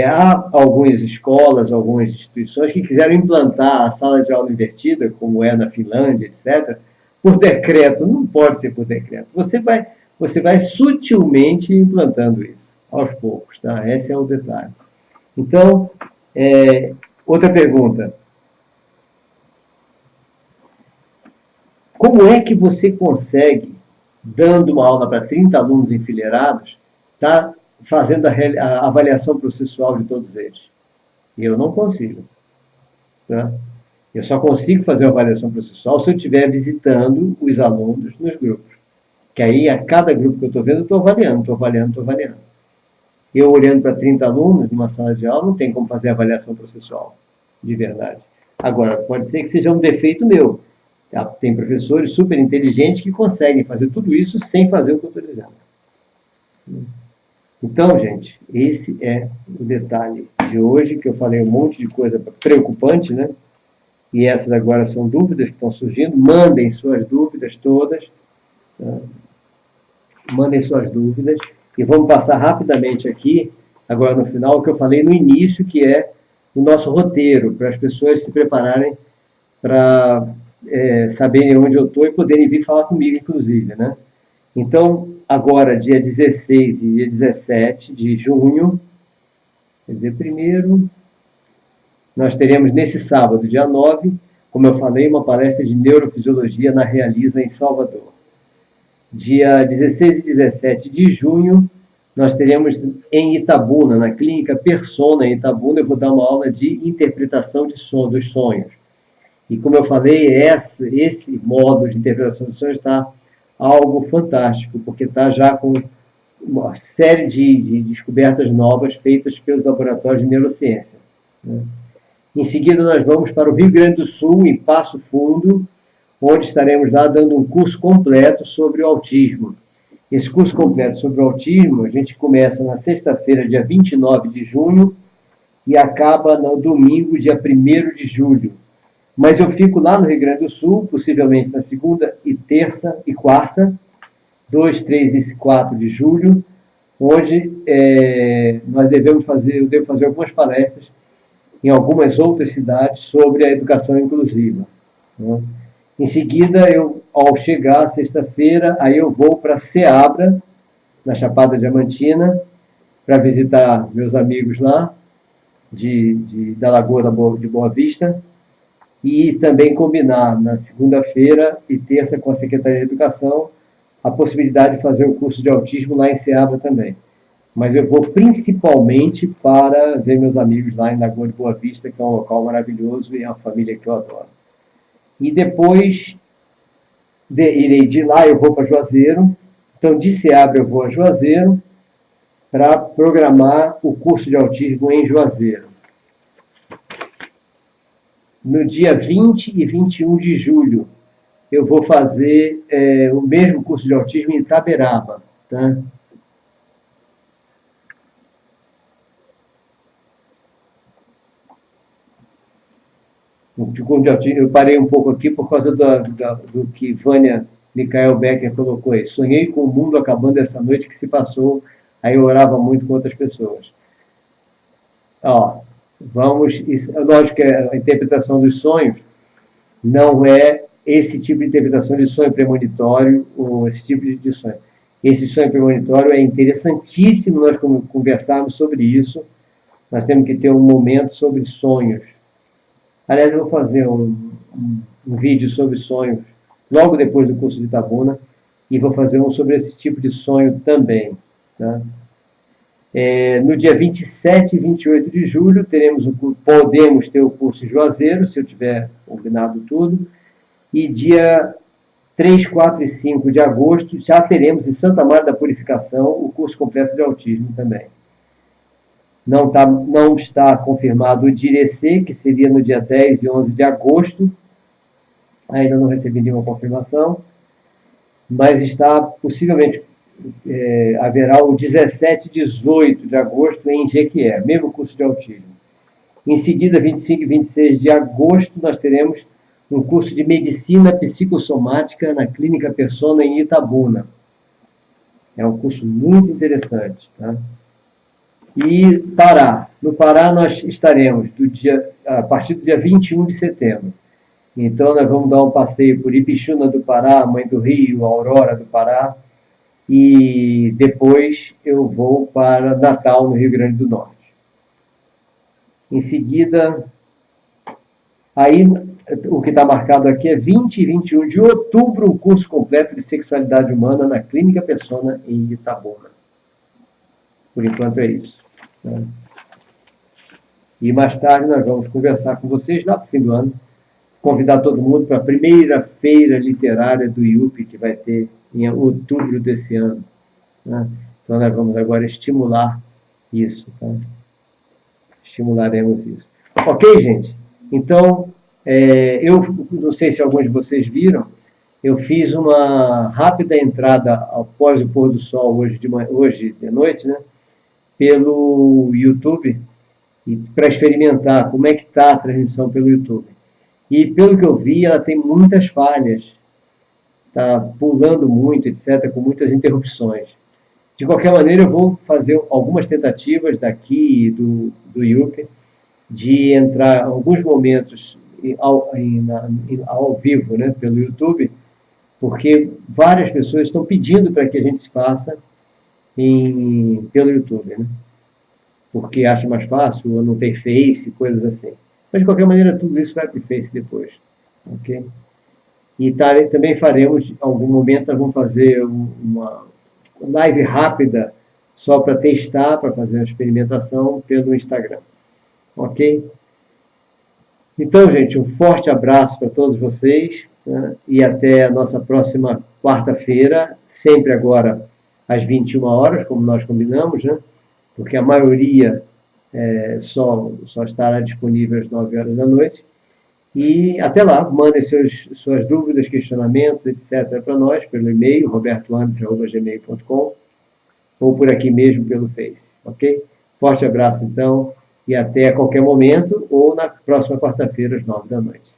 Há algumas escolas, algumas instituições que quiseram implantar a sala de aula invertida, como é na Finlândia, etc., por decreto. Não pode ser por decreto. Você vai sutilmente implantando isso, aos poucos. Tá? Esse é o detalhe. Então, outra pergunta. Como é que você consegue, dando uma aula para 30 alunos enfileirados, tá fazendo a avaliação processual de todos eles? Eu não consigo. Tá? Eu só consigo fazer a avaliação processual se eu estiver visitando os alunos nos grupos. Que aí, a cada grupo que eu estou vendo, eu estou avaliando. Eu, olhando para 30 alunos numa sala de aula, não tem como fazer a avaliação processual, de verdade. Agora, pode ser que seja um defeito meu. Tem professores super inteligentes que conseguem fazer tudo isso sem fazer o que eu estou dizendo. Então, gente, esse é o detalhe de hoje, que eu falei um monte de coisa preocupante, né? E essas agora são dúvidas que estão surgindo. Mandem suas dúvidas todas. Tá? Mandem suas dúvidas. E vamos passar rapidamente aqui, agora no final, o que eu falei no início, que é o nosso roteiro, para as pessoas se prepararem para saberem onde eu estou e poderem vir falar comigo, inclusive, né? Então, agora, dia 16 e dia 17 de junho, quer dizer, primeiro, nós teremos nesse sábado, dia 9, como eu falei, uma palestra de neurofisiologia na Realiza, em Salvador. Dia 16 e 17 de junho, nós teremos em Itabuna, na Clínica Persona, em Itabuna, eu vou dar uma aula de interpretação dos sonhos. E como eu falei, esse modo de interpretação dos sonhos está algo fantástico, porque está já com uma série de descobertas novas feitas pelos laboratórios de neurociência, né? Em seguida, nós vamos para o Rio Grande do Sul, em Passo Fundo, onde estaremos lá dando um curso completo sobre o autismo. Esse curso completo sobre o autismo, a gente começa na sexta-feira, dia 29 de junho, e acaba no domingo, dia 1º de julho. Mas eu fico lá no Rio Grande do Sul, possivelmente na segunda e terça e quarta, 2, 3 e 4 de julho, onde eu devo fazer algumas palestras em algumas outras cidades sobre a educação inclusiva, né? Em seguida, ao chegar sexta-feira, aí eu vou para Ceabra, na Chapada Diamantina, para visitar meus amigos lá, da Lagoa de Boa Vista, e também combinar na segunda-feira e terça com a Secretaria de Educação a possibilidade de fazer o curso de autismo lá em Ceabra também. Mas eu vou principalmente para ver meus amigos lá em Lagoa de Boa Vista, que é um local maravilhoso e é uma família que eu adoro. E depois, de lá eu vou para Juazeiro. Então, de Ceabra eu vou a Juazeiro para programar o curso de autismo em Juazeiro. No dia 20 e 21 de julho, eu vou fazer o mesmo curso de autismo em Itaberaba, tá? Eu parei um pouco aqui por causa do que Vânia Michael Becker colocou aí. Sonhei com o mundo acabando essa noite que se passou, aí eu orava muito com outras pessoas. Ó, lógico que a interpretação dos sonhos não é esse tipo de interpretação de sonho premonitório, ou esse tipo de sonho. Esse sonho premonitório é interessantíssimo nós conversarmos sobre isso. Nós temos que ter um momento sobre sonhos. Aliás, eu vou fazer um vídeo sobre sonhos logo depois do curso de Itabuna e vou fazer um sobre esse tipo de sonho também, tá? No dia 27 e 28 de julho podemos ter o curso em Juazeiro, se eu tiver combinado tudo, e dia 3, 4 e 5 de agosto já teremos em Santa Maria da Purificação o curso completo de autismo também. Não está confirmado o Direcê, que seria no dia 10 e 11 de agosto. Ainda não recebi nenhuma confirmação. Mas está, possivelmente, haverá o 17 e 18 de agosto em Jequié, mesmo curso de autismo. Em seguida, 25 e 26 de agosto, nós teremos um curso de medicina psicossomática na Clínica Persona em Itabuna. É um curso muito interessante, tá? E Pará. No Pará nós estaremos a partir do dia 21 de setembro. Então nós vamos dar um passeio por Ipixuna do Pará, Mãe do Rio, Aurora do Pará, e depois eu vou para Natal, no Rio Grande do Norte. Em seguida, aí o que está marcado aqui é 20 e 21 de outubro, um curso completo de sexualidade humana na Clínica Persona em Itabuna. Por enquanto é isso. E mais tarde nós vamos conversar com vocês lá para o fim do ano, convidar todo mundo para a primeira feira literária do IUP, que vai ter em outubro desse ano, né? Então nós vamos agora estimular isso, tá? Estimularemos isso. Ok, gente? Então, eu não sei se alguns de vocês viram, eu fiz uma rápida entrada após o pôr do sol hoje de noite, né? Pelo YouTube, para experimentar como é que está a transmissão pelo YouTube. E pelo que eu vi, ela tem muitas falhas, está pulando muito, etc., com muitas interrupções. De qualquer maneira, eu vou fazer algumas tentativas daqui do YouTube de entrar em alguns momentos ao vivo, né, pelo YouTube, porque várias pessoas estão pedindo para que a gente se faça pelo YouTube, né? Porque acha mais fácil, ou não tem Face, coisas assim. Mas, de qualquer maneira, tudo isso vai para o Face depois. Ok? E também faremos, em algum momento, nós vamos fazer uma live rápida, só para testar, para fazer uma experimentação pelo Instagram. Ok? Então, gente, um forte abraço para todos vocês, né? E até a nossa próxima quarta-feira, sempre agora às 21 horas, como nós combinamos, né? Porque a maioria só estará disponível às 9 horas da noite. E até lá, mandem suas dúvidas, questionamentos, etc. para nós, pelo e-mail, robertoandes@gmail.com, ou por aqui mesmo pelo Face, ok? Forte abraço, então, e até a qualquer momento, ou na próxima quarta-feira, às 9 da noite.